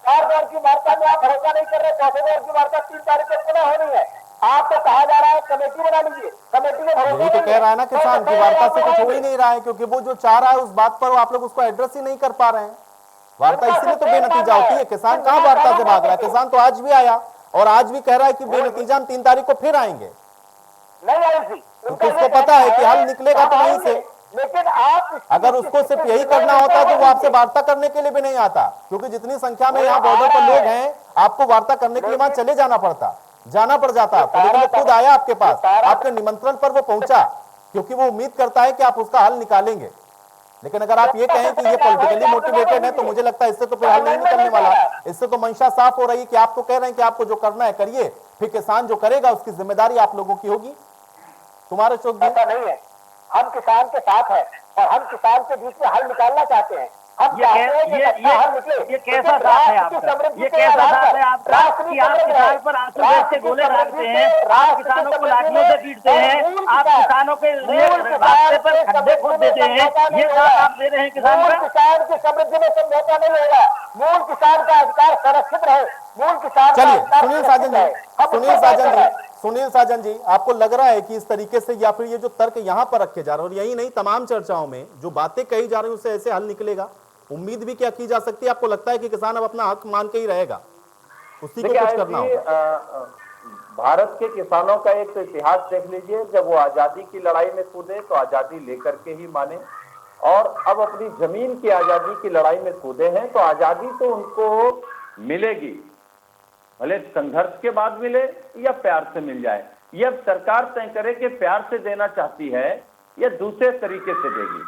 4 बार की वार्ता में आप भरोसा नहीं कर रहे, 4 बार की वार्ता 3 तारीख को पुनः होनी है। आपको कहा जा रहा है कमेटी बना लीजिए, कमेटी में भरोसा यही तो कह रहा है ना किसान की वार्ता से कुछ हो ही नहीं रहा है, क्योंकि वो जो चाह रहा है उस बात पर आप लोग उसको एड्रेस ही नहीं कर पा रहे हैं। वार्ता इसीलिए तो बेनतीजा होती है। किसान कहाँ वार्ता से भाग रहा है? किसान तो आज भी आया और आज भी कह रहा है कि बेनतीजा हम 3 तारीख को फिर आएंगे, नहीं आयुष जी, क्योंकि उसको पता है कि हल निकलेगा तो वहीं से। लेकिन आप अगर उसको सिर्फ यही करना होता तो वो आपसे वार्ता करने के लिए भी नहीं आता, क्योंकि जितनी संख्या में यहाँ बॉर्डर पर लोग हैं, आपको वार्ता करने के लिए वहां चले जाना पड़ जाता। लेकिन वो खुद आया आपके पास, आपके निमंत्रण पर वो पहुंचा, क्योंकि वो उम्मीद करता है कि आप उसका हल निकालेंगे। लेकिन अगर आप ये कहें कि ये पॉलिटिकली मोटिवेटेड है तो मुझे लगता है इससे तो फिर हल नहीं निकलने वाला। इससे तो मंशा साफ हो रही है कि आप तो कह रहे हैं कि आपको जो करना है करिए, फिर किसान जो करेगा उसकी जिम्मेदारी आप लोगों की होगी। तुम्हारे अशोक जी, ऐसा नहीं है, हम किसान के साथ हैं और हम किसान के बीच में हल निकालना चाहते हैं। हम चाहते हैं कि अच्छा हल निकले। ये कैसा साथ है आपका? ये कैसा साथ है आपका कि आप किसान पर आंसू गैस के गोले डालते हैं, आप किसानों को लाठियों से पीटते हैं, आप किसानों के रास्ते पर खड्डे खोद देते हैं, ये साथ आप दे रहे हैं किसान का? किसान की समृद्धि में समझौता नहीं होगा। मूल किसान का अधिकार संरक्षित रहे, मूल किसान का चलिए अधिकार सुनील साजन जी, सुनील साजन जी, आपको लग रहा है कि इस तरीके से या फिर ये जो तर्क यहाँ पर रखे जा रहे हैं और यही नहीं तमाम चर्चाओं में जो बातें कही जा रही है उससे ऐसे हल निकलेगा? उम्मीद भी क्या की जा सकती है? आपको लगता है कि किसान अब अपना हक मान के ही रहेगा, उसी को कुछ करना होगा? भारत के किसानों का एक तो इतिहास देख लीजिए, जब वो आजादी की लड़ाई में कूदे तो आजादी लेकर के ही माने, और अब अपनी जमीन की आजादी की लड़ाई में कूदे हैं तो आजादी तो उनको मिलेगी, भले संघर्ष के बाद मिले या प्यार से मिल जाए। ये अब सरकार तय करे कि प्यार से देना चाहती है या दूसरे तरीके से देगी।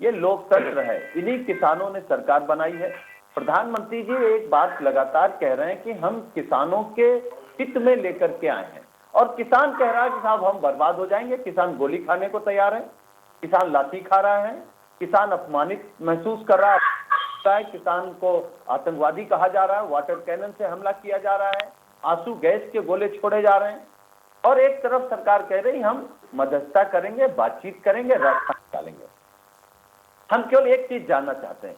ये लोकतंत्र है, इन्हीं किसानों ने सरकार बनाई है। प्रधानमंत्री जी एक बात लगातार कह रहे हैं कि हम किसानों के हित में लेकर के आए हैं, और किसान कह रहा है कि साहब हम बर्बाद हो जाएंगे। किसान गोली खाने को तैयार है, किसान लाठी खा रहा है, किसान अपमानित महसूस कर रहा है, किसान को आतंकवादी कहा जा रहा है, वाटर कैनन से हमला किया जा रहा है, आंसू गैस के गोले छोड़े जा रहे हैं, और एक तरफ सरकार कह रही हम मध्यस्थता करेंगे, बातचीत करेंगे, रास्ता निकालेंगे। हम केवल एक चीज जानना चाहते हैं,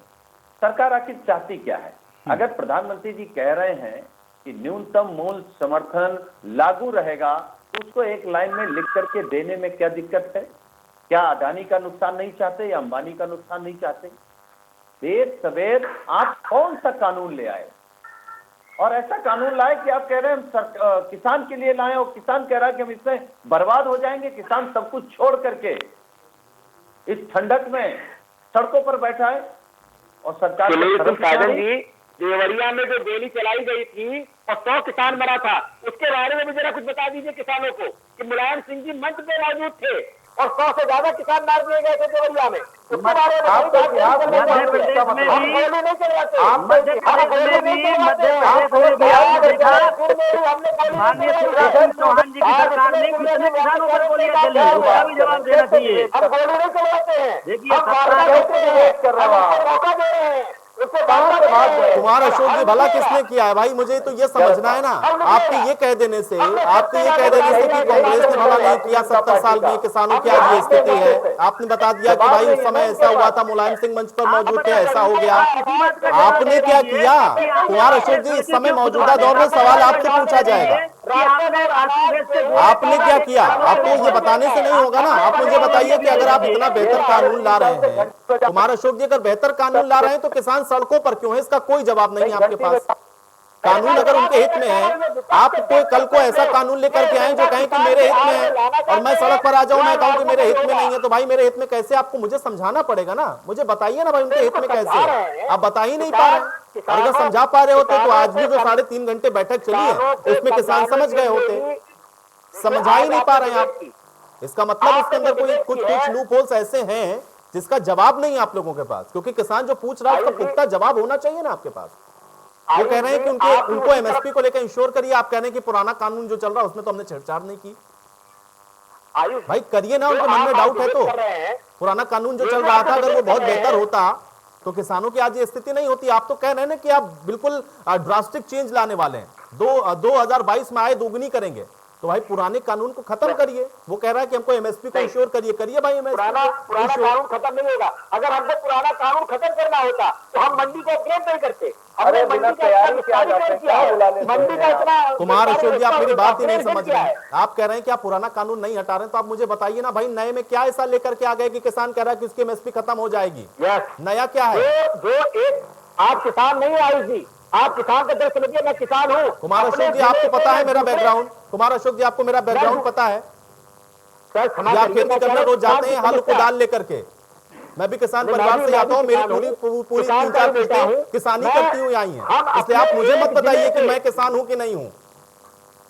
सरकार आखिर चाहती क्या है? अगर प्रधानमंत्री जी कह रहे हैं कि न्यूनतम मूल्य समर्थन लागू रहेगा तो उसको एक लाइन में लिख करके देने में क्या दिक्कत है? क्या अडानी का नुकसान नहीं चाहते या अंबानी का नुकसान नहीं चाहते? देर सवेर आप कौन सा कानून ले आए, और ऐसा कानून लाए कि आप कह रहे हैं हम किसान के लिए लाए, और किसान कह रहा है कि हम इसमें बर्बाद हो जाएंगे। किसान सब कुछ छोड़ करके इस ठंडक में सड़कों पर बैठा है और सरकार साजन जी, देवरिया में जो गोली चलाई गई थी और 100 किसान मरा था, उसके बारे में भी जरा कुछ बता दीजिए किसानों को कि मुलायम सिंह जी मंच पे मौजूद थे और 100 से ज्यादा किसान मार दिए गए थे देवरिया में। उसके बारे में मध्य प्रदेश में माननीय शिवराज सिंह चौहान जी की सरकार ने कितने किसानों पर गोलियां चली, उसका भी जवाब देना चाहिए। हम गोली नहीं चलवाते हैं, देखिए मौका दे रहे हैं, कुमार अशोक जी भला किसने किया है भाई, मुझे तो ये समझना है ना। आपके ये कह देने से कि कांग्रेस ने भला नहीं किया 70 साल में, किसानों की आज ये स्थिति है, आपने बता दिया कि भाई उस समय ऐसा हुआ था, मुलायम सिंह मंच पर मौजूद थे, ऐसा हो गया। आपने क्या किया कुमार अशोक जी? इस समय मौजूदा दौर में सवाल आपसे पूछा जाएगा, आपने क्या किया? आपको ये बताने से नहीं होगा ना। आप मुझे बताइए कि अगर आप इतना बेहतर कानून ला रहे हैं, कुमार अशोक जी अगर बेहतर कानून ला रहे हैं तो किसान सड़कों पर क्यों है? इसका कोई जवाब नहीं है आपके पास। कानून अगर उनके हित में है, आप कोई कल को ऐसा कानून लेकर के आए जो कहें कि मेरे हित में है और मैं सड़क पर आ जाऊं, मैं कहूं कि मेरे हित में नहीं है, तो भाई मेरे हित में कैसे? आपको मुझे समझाना पड़ेगा ना, मुझे बताइए ना भाई उनके हित में कैसे है। आप बता ही नहीं पा रहे। और अगर समझा पा रहे होते तो आज भी जो 3.5 घंटे बैठक चली है उसमें किसान समझ गए होते। समझा ही नहीं पा रहे हैं आप। इसका मतलब इसके अंदर कोई कुछ लूप होल्स ऐसे हैं जिसका जवाब नहीं है आप लोगों के पास, क्योंकि किसान जो पूछ रहा है उसका पुख्ता जवाब होना चाहिए ना आपके पास। वो कह रहे हैं कि उनको एमएसपी को लेकर इंश्योर करिए, आप कह रहे हैं कि पुराना कानून जो चल रहा है उसमें तो हमने छेड़छाड़ नहीं की। भाई करिए ना, उनके मन में डाउट है तो। पुराना कानून जो चल रहा था अगर वो बहुत बेहतर होता तो किसानों की आज ये स्थिति नहीं होती। आप तो कह रहे हैं ना कि आप बिल्कुल ड्रास्टिक चेंज लाने वाले हैं, 2022 में आय दोगुनी करेंगे, तो भाई पुराने कानून को खत्म करिए। वो कह रहा है कि हमको एमएसपी को इंश्योर करिए, करिए भाई एमएसपी। पुराना कानून खत्म नहीं होगा। अगर हमको पुराना कानून खत्म करना होता तो हम मंडी को अपग्रेड नहीं करते। हमने मंडी का इतना। कुमार अशोक जी आप मेरी बात ही नहीं समझ रहे हैं। आप कह रहे हैं कि आप पुराना कानून नहीं हटा रहे हैं, तो आप मुझे बताइए ना भाई नए में क्या ऐसा लेकर के आ गए कि किसान कह रहा है कि उसकी एमएसपी खत्म हो जाएगी? नया क्या है? जो एक आप किसान नहीं आई थी, आप किसान का दर्द समझिए, मैं किसान हूँ। कुमार अशोक जी आपको पता है मेरा बैकग्राउंड? कुमार अशोक जी आपको मेरा बैकग्राउंड पता है? आप खेती करने रोज जाते हैं हल कुदाल लेकर के। मैं भी किसान परिवार से आता हूँ, मेरी पूरी 3-4 पीढ़ियां किसानी करती हुई आई हैं, इसलिए आप मुझे मत बताइए कि मैं किसान हूं कि नहीं हूं।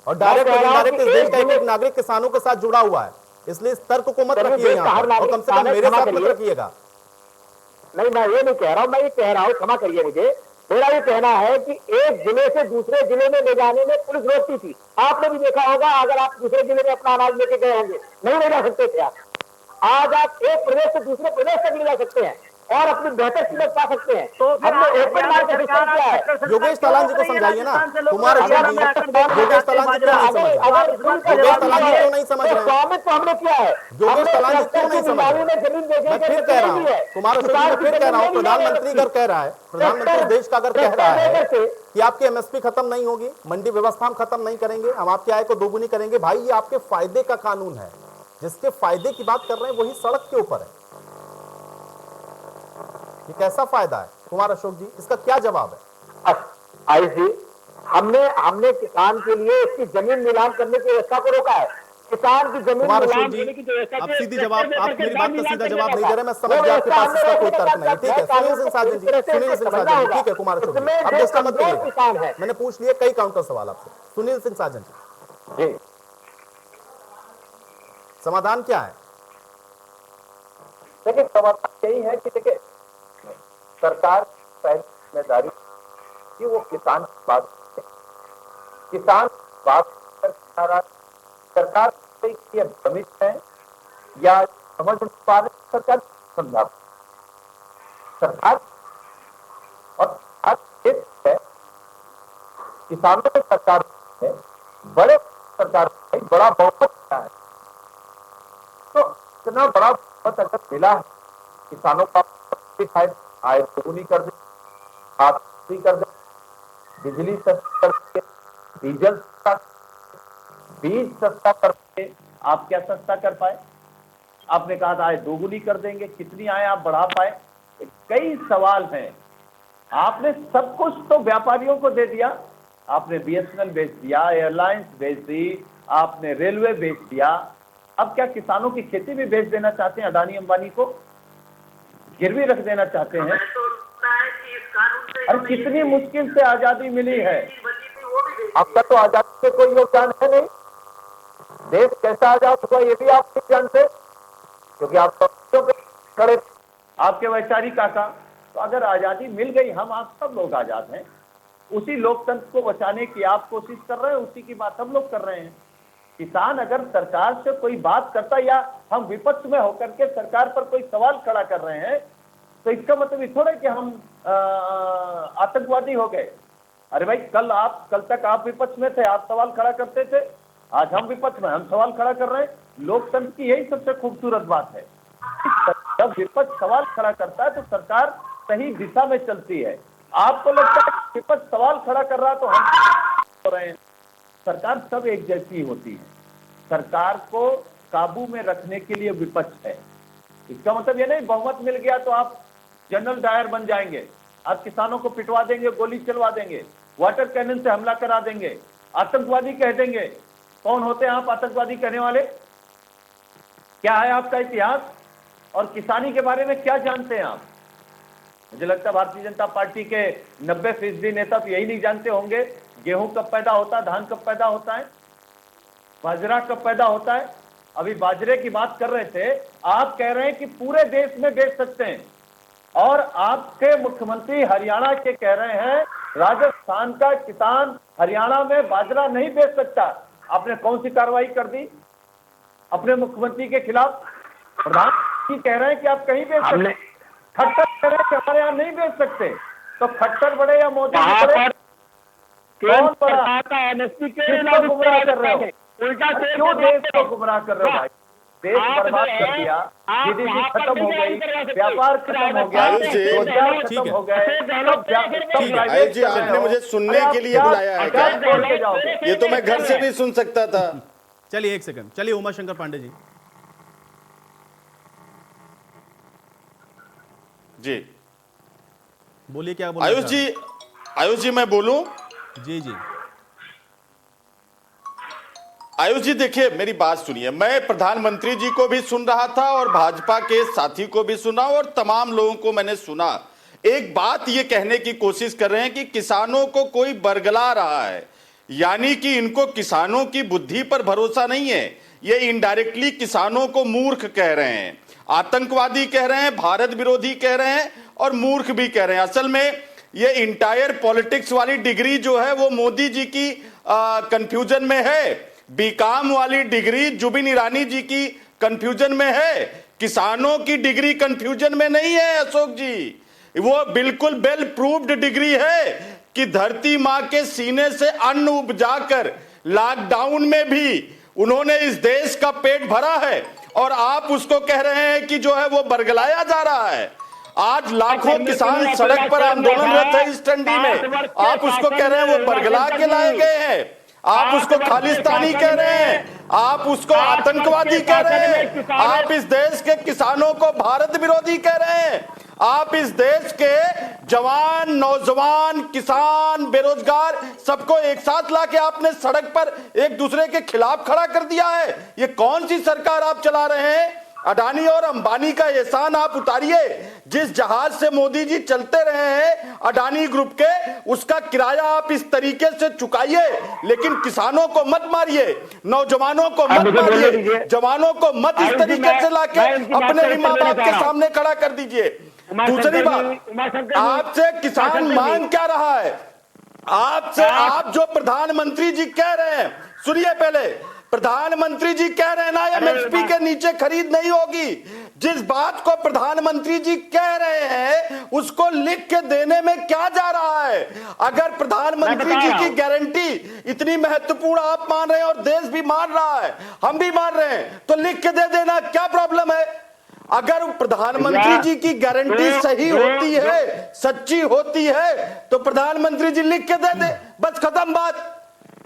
और डायरेक्ट और इनडायरेक्ट इस देश का एक नागरिक किसानों के साथ जुड़ा हुआ है, इसलिए इस तर्क को मत रखिए यहाँ पर, और कम से कम मेरे साथ मत रखिएगा। नहीं, मैं ये नहीं कह रहा हूँ, मैं ये कह रहा हूँ, क्षमा करिए मुझे, मेरा ये कहना है कि एक जिले से दूसरे जिले में ले जाने में पुलिस रोकती थी। आपने भी देखा होगा, अगर आप दूसरे जिले में अपना अनाज लेके गए होंगे, नहीं ले जा सकते थे आप। आज आप एक प्रदेश से दूसरे प्रदेश तक ले जा सकते हैं और अपनी बेहतर कीमत पा सकते हैं। तो हमने ओपन मार्केट सिस्टम किया है। योगेश तलान जी को समझाइए ना। कुमार अशोक जी, योगेश तलान जी क्यों नहीं समझ रहे? योगेश तलान जी क्यों नहीं समझ रहे? स्वामित्व तो हमने किया है। योगेश तलान जी क्यों नहीं समझ रहे? मैं फिर कह रहा हूँ, कुमार अशोक जी मैं फिर कह रहा हूँ, प्रधानमंत्री अगर कह रहा है, प्रधानमंत्री देश का अगर कह रहा है कि आपकी एमएसपी खत्म नहीं होगी, मंडी व्यवस्था हम खत्म नहीं करेंगे, हम आपकी आय को दोगुनी करेंगे, भाई ये आपके फायदे का कानून है। जिसके फायदे की बात कर रहे हैं वही सड़क के ऊपर है। ये कैसा फायदा है कुमार अशोक जी? इसका क्या जवाब है? आईसी हमने किसान के लिए इसकी जमीन नीलाम करने की व्यवस्था को रोका है। किसान की जमीन कुमार अशोक नीलाम जी करने की व्यवस्था आप सीधी जवाब, आप मेरी बात का सीधा जवाब नहीं दे रहे, मैं समझ गया आपके पास इसका कोई तर्क नहीं। ठीक है सुनील सिंह साजन जी, ठीक है कुमार अशोक जी अब इसका मत करिए, मैंने पूछ लिए कई काउंटर सवाल आपसे। सुनील सिंह साजन जी समाधान क्या है? देखिए समाधान यही है कि देखिए सरकार पहली जिम्मेदारी कि वो किसान की बात करे। किसान बात कर सरकार ये भ्रमित है या समझ नहीं पा रहे, सरकार समझा सरकार और है किसानों की सरकार है, बड़े सरकार है, बड़ा बहुमत है। तो इतना बड़ा बहुमत अगर मिला है किसानों का आय दोगुनी कर दे, खाद कर दे, बिजली सस्ता कर दे, डीजल सस्ता, बीज सस्ता कर दे। आप क्या सस्ता कर पाए? आपने कहा था आय दोगुनी कर देंगे, कितनी आय आप बढ़ा पाए? कई सवाल हैं। आपने सब कुछ तो व्यापारियों को दे दिया, आपने बीएसएनएल बेच दिया, एयरलाइंस बेच दी, आपने रेलवे बेच दिया, अब क्या किसानों की खेती भी बेच देना चाहते हैं? अडानी अंबानी को गिरवी रख देना चाहते हैं? और कितनी मुश्किल से आजादी मिली है, आपका तो आजादी में कोई योगदान है नहीं। देश कैसा आजाद हुआ ये भी आप नहीं जानते, क्योंकि आप खड़े आपके वैचारिक काका। तो अगर आजादी मिल गई, हम आप सब लोग आजाद हैं, उसी लोकतंत्र को बचाने की आप कोशिश कर रहे हैं, उसी की बात हम लोग कर रहे हैं। किसान अगर सरकार से कोई बात करता या हम विपक्ष में होकर के सरकार पर कोई सवाल खड़ा कर रहे हैं, तो इसका मतलब ये थोड़ा कि हम आतंकवादी हो गए। अरे भाई, कल तक आप विपक्ष में थे, आप सवाल खड़ा करते थे। आज हम विपक्ष में, हम सवाल खड़ा कर रहे हैं। लोकतंत्र की यही सबसे खूबसूरत बात है। जब विपक्ष सवाल खड़ा करता है तो सरकार सही दिशा में चलती है। आपको लगता है कि विपक्ष सवाल खड़ा कर रहा तो हम हो रहे हैं। सरकार सब एक जैसी होती है। सरकार को काबू में रखने के लिए विपक्ष है। इसका मतलब ये नहीं बहुमत मिल गया तो आप जनरल डायर बन जाएंगे, आप किसानों को पिटवा देंगे, गोली चलवा देंगे, वाटर कैनन से हमला करा देंगे, आतंकवादी कह देंगे। कौन होते हैं आप आतंकवादी कहने वाले? क्या है आपका इतिहास और किसानी के बारे में क्या जानते हैं आप? मुझे लगता है भारतीय जनता पार्टी के 90% नेता तो यही नहीं जानते होंगे गेहूं कब पैदा होता है, धान कब पैदा होता है, बाजरा कब पैदा होता है। अभी बाजरे की बात कर रहे थे, आप कह रहे हैं कि पूरे देश में बेच सकते हैं, और आपके मुख्यमंत्री हरियाणा के कह रहे हैं राजस्थान का किसान हरियाणा में बाजरा नहीं बेच सकता। आपने कौन सी कार्रवाई कर दी अपने मुख्यमंत्री के खिलाफ? प्रधानमंत्री कह रहे हैं कि आप कहीं बेच सकते, खट्टर कह रहे हैं कि हमारे यहाँ नहीं बेच सकते। तो खट्टर बड़े या मोदी बड़े? कौन बड़ा? किसको गुमराह कर रहे हो? क्यों देश को गुमराह कर रहे हो भाई? देश बर्बाद कर दिया, जीडीपी खत्म हो गई, व्यापार खत्म हो गया, रोजगार खत्म हो गए। आयुष जी, आपने मुझे सुनने के लिए बुलाया है क्या? ये तो मैं घर से भी सुन सकता था। चलिए एक सेकंड, चलिए उमाशंकर पांडे जी। जी बोलिए, क्या बोल आयुष जी मैं बोलूं? जी जी आयुष जी, देखिए मेरी बात सुनिए। मैं प्रधानमंत्री जी को भी सुन रहा था और भाजपा के साथी को भी सुना और तमाम लोगों को मैंने सुना। एक बात ये कहने की कोशिश कर रहे हैं कि किसानों को कोई बरगला रहा है, यानी कि इनको किसानों की बुद्धि पर भरोसा नहीं है। ये इनडायरेक्टली किसानों को मूर्ख कह रहे हैं, आतंकवादी कह रहे हैं, भारत विरोधी कह रहे हैं और मूर्ख भी कह रहे हैं। असल में ये इंटायर पॉलिटिक्स वाली डिग्री जो है वो मोदी जी की कंफ्यूजन में है। बीकॉम वाली डिग्री जुबिन ईरानी जी की कंफ्यूजन में है, किसानों की डिग्री कंफ्यूजन में नहीं है अशोक जी। वो बिल्कुल वेल प्रूव्ड डिग्री है कि धरती मां के सीने से अन्न उपजाकर लॉकडाउन में भी उन्होंने इस देश का पेट भरा है, और आप उसको कह रहे हैं कि जो है वो बरगलाया जा रहा है। आज लाखों किसान सड़क पर आंदोलनरत है इस ठंडी में, आप उसको कह रहे हैं वो बरगला के लाए गए हैं। आप उसको खालिस्तानी कह रहे हैं, आप उसको आतंकवादी कह रहे हैं, आप इस देश के किसानों को भारत विरोधी कह रहे हैं, आप इस देश के जवान, नौजवान, किसान, बेरोजगार सबको एक साथ लाके आपने सड़क पर एक दूसरे के खिलाफ खड़ा कर दिया है। ये कौन सी सरकार आप चला रहे हैं? अडानी और अंबानी का एहसान आप उतारिए। जिस जहाज से मोदी जी चलते रहे हैं अडानी ग्रुप के, उसका किराया आप इस तरीके से चुकाइए, लेकिन किसानों को मत मारिए, नौजवानों को मत मारिए, जवानों को मत इस तरीके से लाके अपने ही माँ बाप के सामने खड़ा कर दीजिए। दूसरी बात, आपसे किसान मांग क्या रहा है? आपसे आप जो प्रधानमंत्री जी कह रहे हैं, सुनिए पहले, प्रधानमंत्री जी कह रहे हैं ना एमएसपी के नीचे खरीद नहीं होगी। जिस बात को प्रधानमंत्री जी कह रहे हैं उसको लिख के देने में क्या जा रहा है? अगर प्रधानमंत्री जी की गारंटी इतनी महत्वपूर्ण आप मान रहे हैं और देश भी मान रहा है, हम भी मान रहे हैं, तो लिख के दे देना, क्या प्रॉब्लम है? अगर प्रधानमंत्री जी की गारंटी सही होती है, सच्ची होती है, तो प्रधानमंत्री जी लिख के दे दे, बस खत्म बात।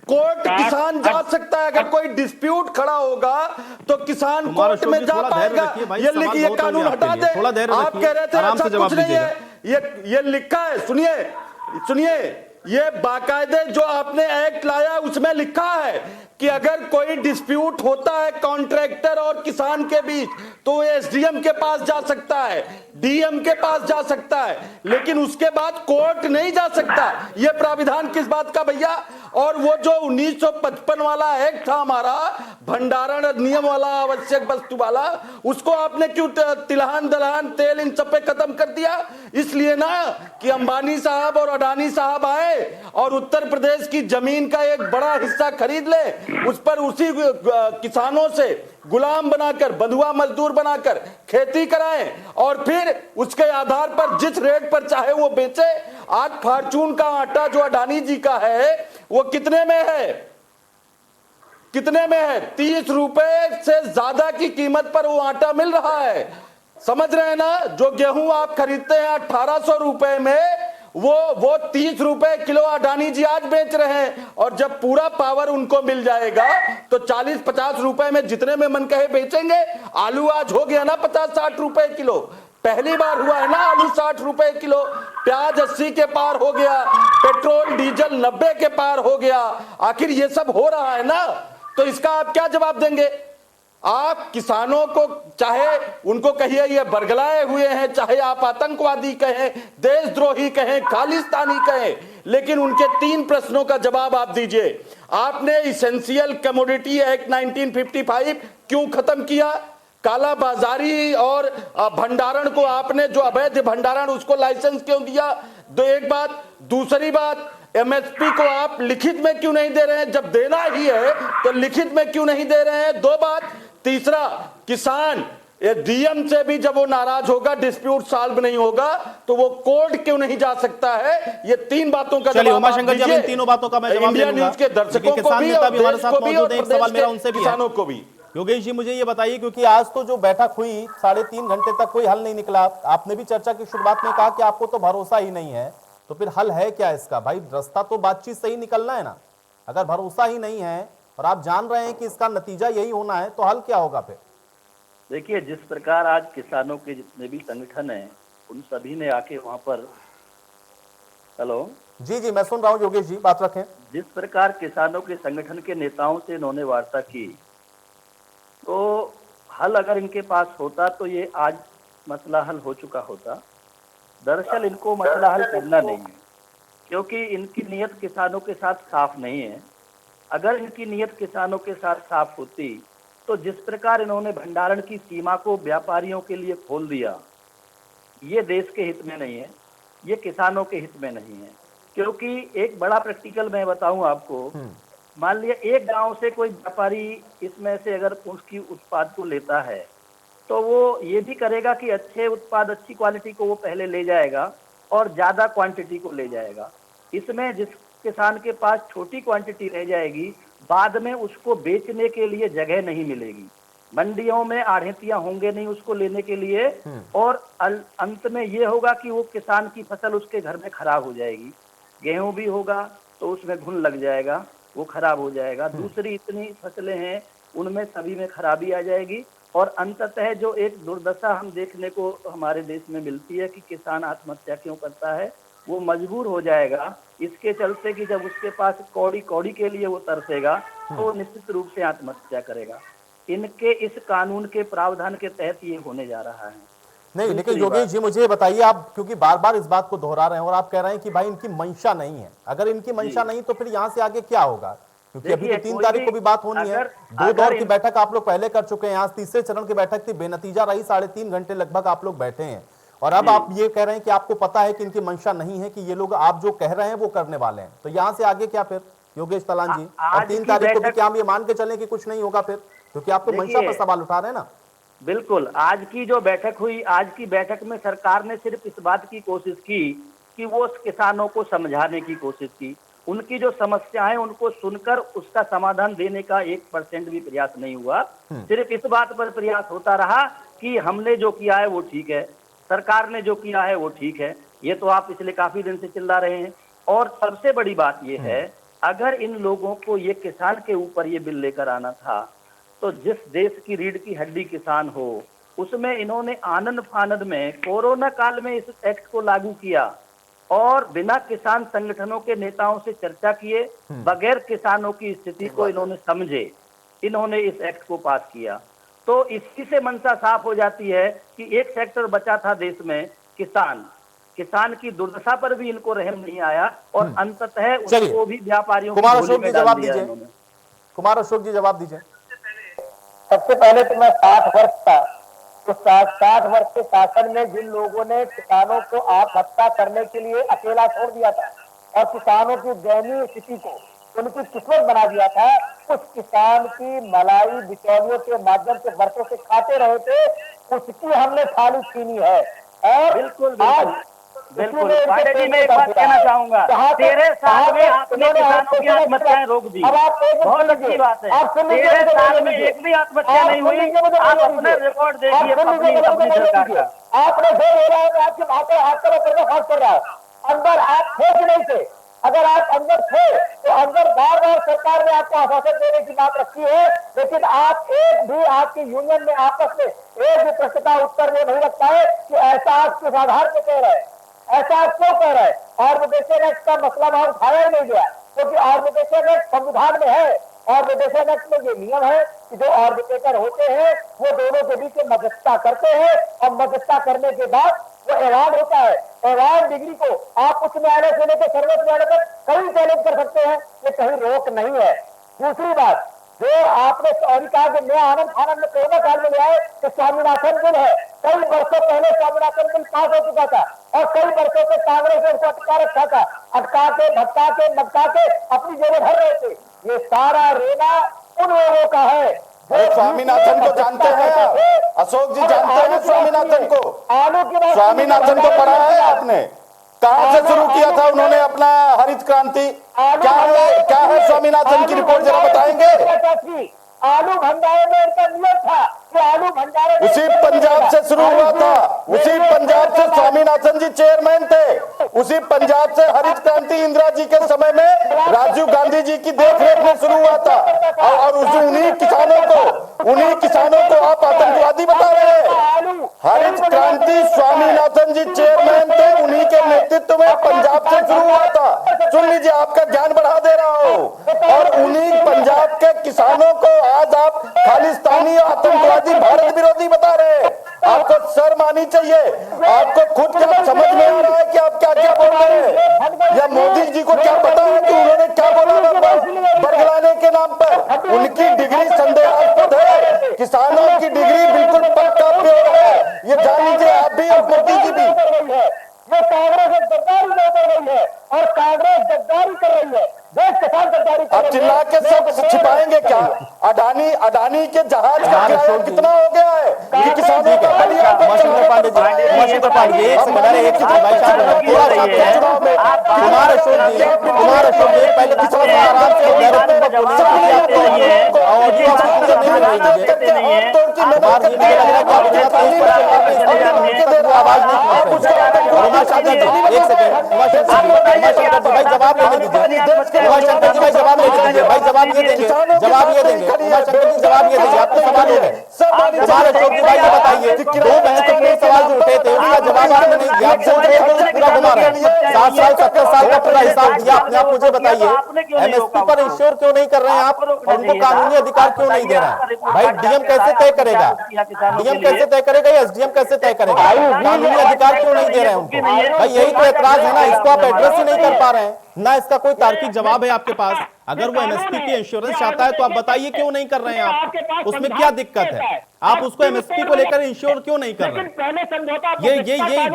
कोर्ट किसान जा सकता है, अगर कोई डिस्प्यूट खड़ा होगा तो किसान कोर्ट में जा पाएगा। ये लिखिए, कानून हटा दे। आप कह रहे थे ऐसा कुछ नहीं है, ये लिखा है, सुनिए, ये बाकायदे जो आपने एक्ट लाया उसमें लिखा है कि अगर कोई डिस्प्यूट होता है कॉन्ट्रैक्टर और किसान के बीच तो एसडीएम के पास जा सकता है, डीएम के पास जा सकता है, लेकिन उसके बाद कोर्ट नहीं जा सकता। यह प्राविधान किस बात का भैया? और वो जो 1955 वाला एक्ट था हमारा, भंडारण अधिनियम वाला, आवश्यक वस्तु वाला, उसको आपने क्यों तिलहन दलहन तेल इन सब पे खत्म कर दिया? इसलिए ना कि अंबानी साहब और अडानी साहब आए ले और उत्तर प्रदेश की जमीन का एक बड़ा हिस्सा खरीद ले, उस पर उसी किसानों से गुलाम बनाकर, बंधुआ मजदूर बनाकर खेती कराएं और फिर उसके आधार पर जिस रेट पर चाहे वो बेचे। आज फॉर्चून का आटा जो अडानी जी का है वो कितने में है? कितने में है? 30 रुपए से ज्यादा की कीमत पर वो आटा मिल रहा है। समझ रहे हैं ना? जो गेहूं आप खरीदते हैं 1800 रुपए में, वो 30 रुपए किलो अडानी जी आज बेच रहे हैं। और जब पूरा पावर उनको मिल जाएगा तो 40-50 रुपए में जितने में मन कहे बेचेंगे। आलू आज हो गया ना 50-60 रुपए किलो, पहली बार हुआ है ना आलू 60 रुपए किलो। प्याज 80 के पार हो गया, पेट्रोल डीजल 90 के पार हो गया। आखिर ये सब हो रहा है ना, तो इसका आप क्या जवाब देंगे? आप किसानों को चाहे उनको कहिए ये बरगलाए हुए हैं, चाहे आप आतंकवादी कहें, देशद्रोही कहें, खालिस्तानी कहें, लेकिन उनके 3 प्रश्नों का जवाब आप दीजिए। आपने इसेंशियल कमोडिटी एक्ट 1955 क्यों खत्म किया? काला बाजारी और भंडारण को आपने, जो अवैध भंडारण, उसको लाइसेंस क्यों दिया? एक बात। दूसरी बात, एमएसपी को आप लिखित में क्यों नहीं दे रहे हैं? जब देना ही है तो लिखित में क्यों नहीं दे रहे हैं? 2 बात। तीसरा, किसान डीएम से भी जब वो नाराज होगा, डिस्प्यूट सॉल्व नहीं होगा, तो वो कोर्ट क्यों नहीं जा सकता है? ये 3 बातों का चलिए जवाब उमाशंकर जी, अब इन तीनों बातों का मैं जवाब इंडिया दूंगा। न्यूज के दर्शकों को किसान भी नेता और भी हमारे देश साथ को भी मौजूद और हैं, एक सवाल प्रदेश मेरा के उनसे भी है। किसानों को भी। योगेश जी, मुझे ये बताइए, क्योंकि आज तो जो बैठक हुई 3.5 घंटे तक कोई हल नहीं निकला। आपने भी चर्चा की शुरुआत में कहा कि आपको तो भरोसा ही नहीं है, तो फिर हल है क्या इसका? भाई रास्ता तो बातचीत से ही निकलना है ना। अगर भरोसा ही नहीं है और आप जान रहे हैं कि इसका नतीजा यही होना है, तो हल क्या होगा फिर? देखिए, जिस प्रकार आज किसानों के जितने भी संगठन हैं, उन सभी ने आके वहां पर, हेलो जी जी, मैं सुन रहा हूँ योगेश जी, बात रखें। जिस प्रकार किसानों के संगठन के नेताओं से इन्होंने वार्ता की, तो हल अगर इनके पास होता तो ये आज मसला हल हो चुका होता। दरअसल इनको मसला हल करना नहीं है, क्योंकि इनकी नीयत किसानों के साथ साफ नहीं है। अगर इनकी नीयत किसानों के साथ साफ होती तो जिस प्रकार इन्होंने भंडारण की सीमा को व्यापारियों के लिए खोल दिया, ये देश के हित में नहीं है, ये किसानों के हित में नहीं है। क्योंकि एक बड़ा प्रैक्टिकल मैं बताऊं आपको, मान लिया एक गांव से कोई व्यापारी इसमें से अगर उसकी उत्पाद को लेता है, तो वो ये भी करेगा कि अच्छे उत्पाद, अच्छी क्वालिटी को वो पहले ले जाएगा और ज़्यादा क्वांटिटी को ले जाएगा। इसमें जिस किसान के पास छोटी क्वांटिटी रह जाएगी, बाद में उसको बेचने के लिए जगह नहीं मिलेगी, मंडियों में आढ़तियां होंगे नहीं उसको लेने के लिए, और अंत में ये होगा कि वो किसान की फसल उसके घर में खराब हो जाएगी। गेहूं भी होगा तो उसमें घुन लग जाएगा, वो खराब हो जाएगा। दूसरी इतनी फसलें हैं उनमें सभी में खराबी आ जाएगी, और अंततः जो एक दुर्दशा हम देखने को हमारे देश में मिलती है कि किसान आत्महत्या क्यों करता है, वो मजबूर हो जाएगा इसके चलते कि जब उसके पास कौड़ी कौड़ी के लिए वो तरसेगा तो वो निश्चित रूप से आत्महत्या करेगा। इनके इस कानून के प्रावधान के तहत ये होने जा रहा है। नहीं, लेकिन योगेश जी मुझे बताइए, आप क्योंकि बार बार इस बात को दोहरा रहे हैं और आप कह रहे हैं कि भाई इनकी मंशा नहीं है। अगर इनकी मंशा नहीं तो फिर यहाँ से आगे क्या होगा? क्योंकि अभी तो 3 तारीख को भी बात होनी है। 2 दौर की बैठक आप लोग पहले कर चुके हैं, आज तीसरे चरण की बैठक थी, बेनतीजा रही। 3.5 घंटे लगभग आप लोग बैठे हैं और अब आप ये कह रहे हैं कि आपको पता है कि इनकी मंशा नहीं है, कि ये लोग आप जो कह रहे हैं वो करने वाले हैं। तो यहाँ से आगे क्या फिर योगेश तलान जी? और 3 तारीख को भी क्या हम ये मान के चलें कि कुछ नहीं होगा फिर? क्योंकि आप तो मंशा पर सवाल उठा रहे हैं ना। बिल्कुल, आज की जो बैठक हुई, आज की बैठक में सरकार ने सिर्फ इस बात की कोशिश की कि वो किसानों को समझाने की कोशिश की, उनकी जो समस्याएं उनको सुनकर उसका समाधान देने का 1% भी प्रयास नहीं हुआ। सिर्फ इस बात पर प्रयास होता रहा कि हमने जो किया है वो ठीक है, सरकार ने जो किया है वो ठीक है। ये तो आप पिछले काफी दिन से चिल्ला रहे हैं। और सबसे बड़ी बात ये है, अगर इन लोगों को ये किसान के ऊपर ये बिल लेकर आना था, तो जिस देश की रीढ़ की हड्डी किसान हो, उसमें इन्होंने आनंद फानंद में कोरोना काल में इस एक्ट को लागू किया और बिना किसान संगठनों के नेताओं से चर्चा किए, बगैर किसानों की स्थिति को इन्होंने समझे, इन्होंने इस एक्ट को पास किया। तो इसी से मंशा साफ हो जाती है कि एक सेक्टर बचा था देश में, किसान की दुर्दशा पर भी इनको रहम नहीं आया और अंततः उसको भी व्यापारियों कुमार अशोक जी जवाब दीजिए। कुमार अशोक जी जवाब दीजिए। सबसे पहले तो मैं 60 वर्ष था, तो 60 वर्ष के शासन में जिन लोगों ने किसानों को आत्महत्या करने के लिए अकेला छोड़ दिया था, और किसानों की दयनीय स्थिति को उनकी किस्मत बना दिया था, उस किसान की मलाई बिचौलियों के माध्यम से वर्षों से खाते रहे थे, उसकी हमने थाली छीनी है। और बिल्कुल आज बिल्कुल पांडे जी, मैं एक बात कहना चाहूंगा, 13 साल में आपने किसानों की आत्महत्याएं रोक दी, बहुत अच्छी बात है। 13 साल में एक भी आत्महत्या नहीं हुई। आप अपने रिकॉर्ड देखिए अपनी सरकार का। आपने जो बोला है आपकी बातें हाथ कर रहा है, अंदर आप थे कि नहीं थे? अगर आप अंदर थे तो अंदर बार बार सरकार ने आपको आश्वासन देने की बात रखी है, लेकिन आप एक भी आपकी यूनियन में आपस में एक भी प्रश्न का उत्तर ये नहीं रखता है कि ऐसा आप किस आधार पर कह रहे हैं, ऐसा आप क्यों कह रहे हैं। आर्बिट्रेशन एक्ट का मसला वहां उठाया ही नहीं गया, क्योंकि आर्बिट्रेशन एक्ट संविधान में है। आर्बिट्रेशन एक्ट में ये नियम है कि जो आर्बिट्रेटर होते हैं वो दोनों के बीच मध्यस्थता करते हैं, और मध्यस्थता करने के बाद वो अवार्ड होता है। अवार्ड डिग्री को आप उच्च न्यायालय से लेकर सर्वोच्च न्यायालय तक कहीं चैलेंज कर सकते हैं, ये कहीं रोक नहीं है। दूसरी बात, जो आपने सॉरी कहा कि नया आनंद फानंद में कोरोना काल में लिया है, तो स्वामीनाथन बिल है। कई वर्षों पहले स्वामीनाथन बिल पास हो चुका था, और कई वर्षों से कांग्रेस ने उसको अटका रखा था, अटका के भटका के मटका के अपनी जेबें भर रहे थे। ये सारा रेना उन लोगों का है। स्वामीनाथन को जानते हैं आप? अशोक जी जानते हैं स्वामीनाथन को? स्वामीनाथन को पढ़ा है आपने? कहां से शुरू किया था उन्होंने अपना हरित क्रांति? क्या है स्वामीनाथन की रिपोर्ट, जरा बताएंगे? आलू भंडारे में इनका नियम था कि आलू भंडारे उसी पंजाब से शुरू हुआ था, उसी पंजाब से स्वामीनाथन जी चेयरमैन थे, उसी पंजाब से हरित क्रांति इंदिरा जी के समय में राजीव गांधी जी की देखरेख में शुरू हुआ था। और उन्हीं किसानों को आप आतंकवादी बता रहे हैं। हरित क्रांति स्वामीनाथन जी चेयरमैन थे, उन्हीं के नेतृत्व में पंजाब से शुरू हुआ था। सुन लीजिए, आपका ज्ञान बढ़ा दे रहा हूं। और उन्हीं पंजाब के किसानों को आज आप खालिस्तानी आतंकवादी भारत विरोधी बता रहे हैं। आपको शर्म आनी चाहिए। आपको खुद क्या समझ में आ रहा है कि आप क्या क्या बोल रहे हैं? या मोदी जी को क्या पता है कि उन्होंने क्या बोला बरगलाने के नाम पर? उनकी डिग्री संदेहास्पद है, किसानों की डिग्री बिल्कुल पक्का प्योर है, ये जान लीजिए आप भी और मोदी जी भी। ये कांग्रेस गद्दारी में उतर गई है, और कांग्रेस गद्दारी कर रही है, देश के साथ गद्दारी कर अब रही है। चिल्ला के सब छिपाएंगे क्या? अडानी के जहाज का किराया कितना हो गया है कि किसानों का बलिया पे चल रहा है? पांडे जी, उमाशंकर पांडे जी, एक सेकंड, अरे एक सेकंड भाई साहब, थोड़ा सा चुनाव में कुमार अशोक जी पहले किसान आराम से गैरतन पर बोलिए, और जो आप नहीं आवाज नहीं, उमाशंकर जी एक सेकंड, उमाशंकर जी भाई जवाब लेने दीजिए, उमाशंकर जी भाई जवाब लेने दीजिए, भाई जवाब ये देंगे, उमाशंकर जी जवाब ये देंगे, आपके सवाल हो गए। कुमार अशोक जी भाई ये बताइए, दो महत्वपूर्ण सवाल जो उठे थे उसका जवाब आपने नहीं दिया, पूरा घुमा रहे हैं। 7 साल 70 साल का पूरा हिसाब दिया आपने। आप मुझे बताइए, एमएसपी पर इंश्योर क्यों नहीं कर रहे हैं आप, और उनको कानूनी अधिकार क्यों नहीं दे रहे हैं? भाई डीएम कैसे तय करेगा, डीएम कैसे तय करेगा, एसडीएम कैसे तय करेगा? कानूनी अधिकार क्यों नहीं दे रहे हैं उनको? भाई यही तो एतराज है ना, इसको आप एड्रेस ही नहीं कर पा रहे हैं ना, इसका कोई तार्किक जवाब है आपके पास? अगर वो एमएसपी की इंश्योरेंस चाहता है तो आप बताइए क्यों नहीं कर रहे हैं आप, उसमें क्या दिक्कत है? आप उसको एमएसपी को लेकर इंश्योर क्यों नहीं कर रहे हैं?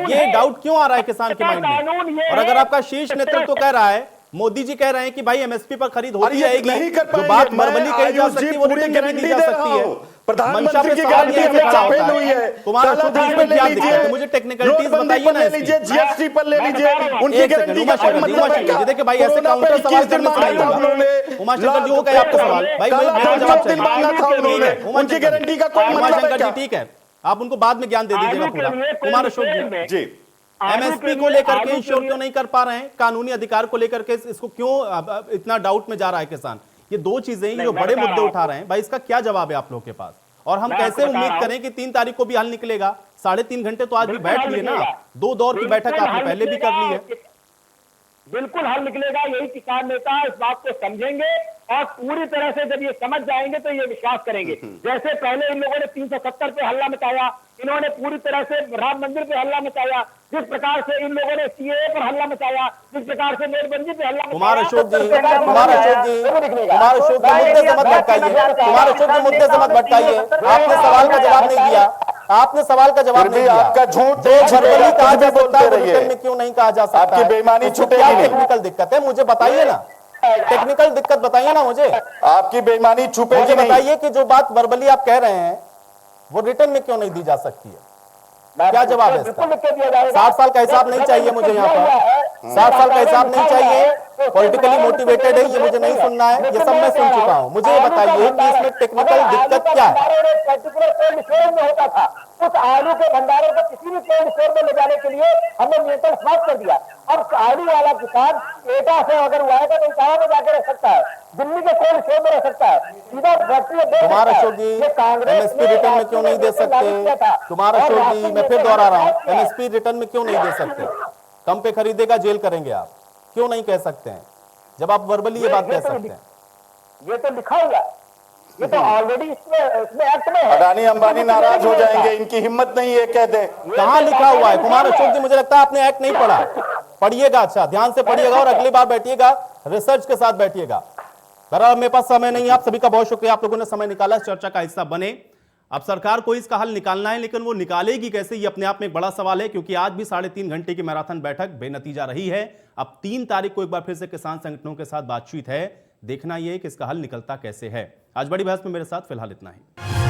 ये डाउट क्यों आ रहा है किसान के माइंड में? और अगर आपका शीर्ष नेतृत्व कह रहा है, मोदी जी कह रहे हैं कि भाई एमएसपी पर खरीद होती रहेगी, जो बात वर्बली कही जा सकती है वो रिटन में दी जा सकती है। प्रधानमंत्री की गारंटी हमने फेल हुई है। तुम्हारा सुधार में क्या दिक्कत है? मुझे टेक्निकलिटीज बताइए ना। जीएसटी पर ले लीजिए, उनकी गारंटी का कोई मतलब है क्या? देखिए भाई ऐसे काउंटर सवाल करने से नहीं होगा। उमाशंकर जी वो कहे आपका सवाल, भाई मेरा जवाब चाहिए। उनकी गारंटी का कोई मतलब है उमाशंकर क्या? जी ठीक है, आप उनको बाद में ज्ञान दे दीजिएगा पूरा। कुमार अशोक जी, एमएसपी को लेकर के इंश्योर क्यों नहीं कर पा रहे हैं? कानूनी अधिकार को लेकर के इसको क्यों इतना डाउट में जा रहा है किसान? ये दो चीजें हैं, जो बड़े मुद्दे उठा रहे हैं, भाई इसका क्या जवाब है आप लोगों के पास? और हम कैसे उम्मीद करें कि 3 तारीख को भी हल निकलेगा? 3.5 घंटे तो आज भी बैठ लिए ना, 2 दौर की बैठक आपने पहले भी कर ली है। बिल्कुल हल निकलेगा, यही किसान नेता इस बात को समझेंगे, और पूरी तरह से जब ये समझ जाएंगे तो ये विश्वास करेंगे। जैसे पहले इन लोगों ने 370 पे हल्ला मचाया, इन्होंने पूरी तरह से राम मंदिर पे हल्ला मचाया, जिस प्रकार से इन लोगों ने सीएए पर हल्ला मचाया, जिस प्रकार से नोटबंदी पे हल्ला मचाया। कुमार अशोक जी मुद्दे से मत भटकाइए, कुमार अशोक जी मुद्दे से मत भटकाइए। आपने सवाल का जवाब नहीं दिया, आपने सवाल का जवाब फिर नहीं भी दिया। आपका झूठ जो नहीं छूटेगा, verbally कहा कुछ भी जा सकता बोलते है वो रहिए। रिटर्न में क्यों नहीं कहा जा सकता आपकी है? बेईमानी उसमें छूटेगी क्या नहीं। टेक्निकल दिक्कत है मुझे बताइए ना, टेक्निकल दिक्कत बताइए ना मुझे आपकी बेईमानी छुपेगी मुझे नहीं। बताइए कि जो बात वर्बली आप कह रहे हैं वो रिटर्न में क्यों नहीं दी जा सकती है? क्या जवाब है इसका? 60 साल का हिसाब नहीं चाहिए मुझे यहाँ पर, 60 साल का हिसाब नहीं चाहिए, पॉलिटिकली मोटिवेटेड है ये मुझे नहीं सुनना है, ये सब मैं सुन चुका हूँ। मुझे ये बताइए कि इसमें टेक्निकल दिक्कत क्या है? पर्टिकुलर कोल्ड स्टोरेज में होता था, उस आलू के भंडारों को किसी भी कोल्ड स्टोर में ले जाने के लिए हमने नियंत्रण समाप्त कर दिया। अब आलू वाला किसान एटा से अगर वो आएगा तो इटावा में जाकर रख सकता है, दिल्ली के कोल्ड स्टोर में रख सकता है, सीधा फैक्ट्री में दे कुमार सकता है। अशोक जी, ये कांग्रेस एमएसपी ने रिटर्न में क्यों नहीं दे सकते? कुमार अशोक जी, मैं फिर दोहरा रहा हूँ, एमएसपी रिटर्न में क्यों नहीं दे सकते? कम पे खरीदेगा जेल करेंगे आप, क्यों नहीं कह सकते हैं जब आप वर्बली ये बात कह सकते हैं? ये तो लिखा हुआ, ये तो ऑलरेडी इसमें एक्ट में है। अडानी अंबानी नाराज हो जाएंगे, इनकी हिम्मत नहीं है कह दे। कहाँ लिखा हुआ है? कुमार अशोक जी, मुझे लगता है आपने एक्ट नहीं पढ़ा, पढ़िएगा, अच्छा ध्यान से पढ़िएगा और अगली बार बैठिएगा रिसर्च के साथ बैठिएगा। बहरहाल मेरे पास समय नहीं है, आप सभी का बहुत शुक्रिया, आप लोगों ने समय निकाला, इस चर्चा का हिस्सा बने। अब सरकार को इसका हल निकालना है, लेकिन वो निकालेगी कैसे, ये अपने आप में एक बड़ा सवाल है, क्योंकि आज भी 3.5 घंटे की मैराथन बैठक बेनतीजा रही है। अब 3 तारीख को एक बार फिर से किसान संगठनों के साथ बातचीत है, देखना यह कि इसका हल निकलता कैसे है। आज बड़ी बहस में मेरे साथ फिलहाल इतना ही।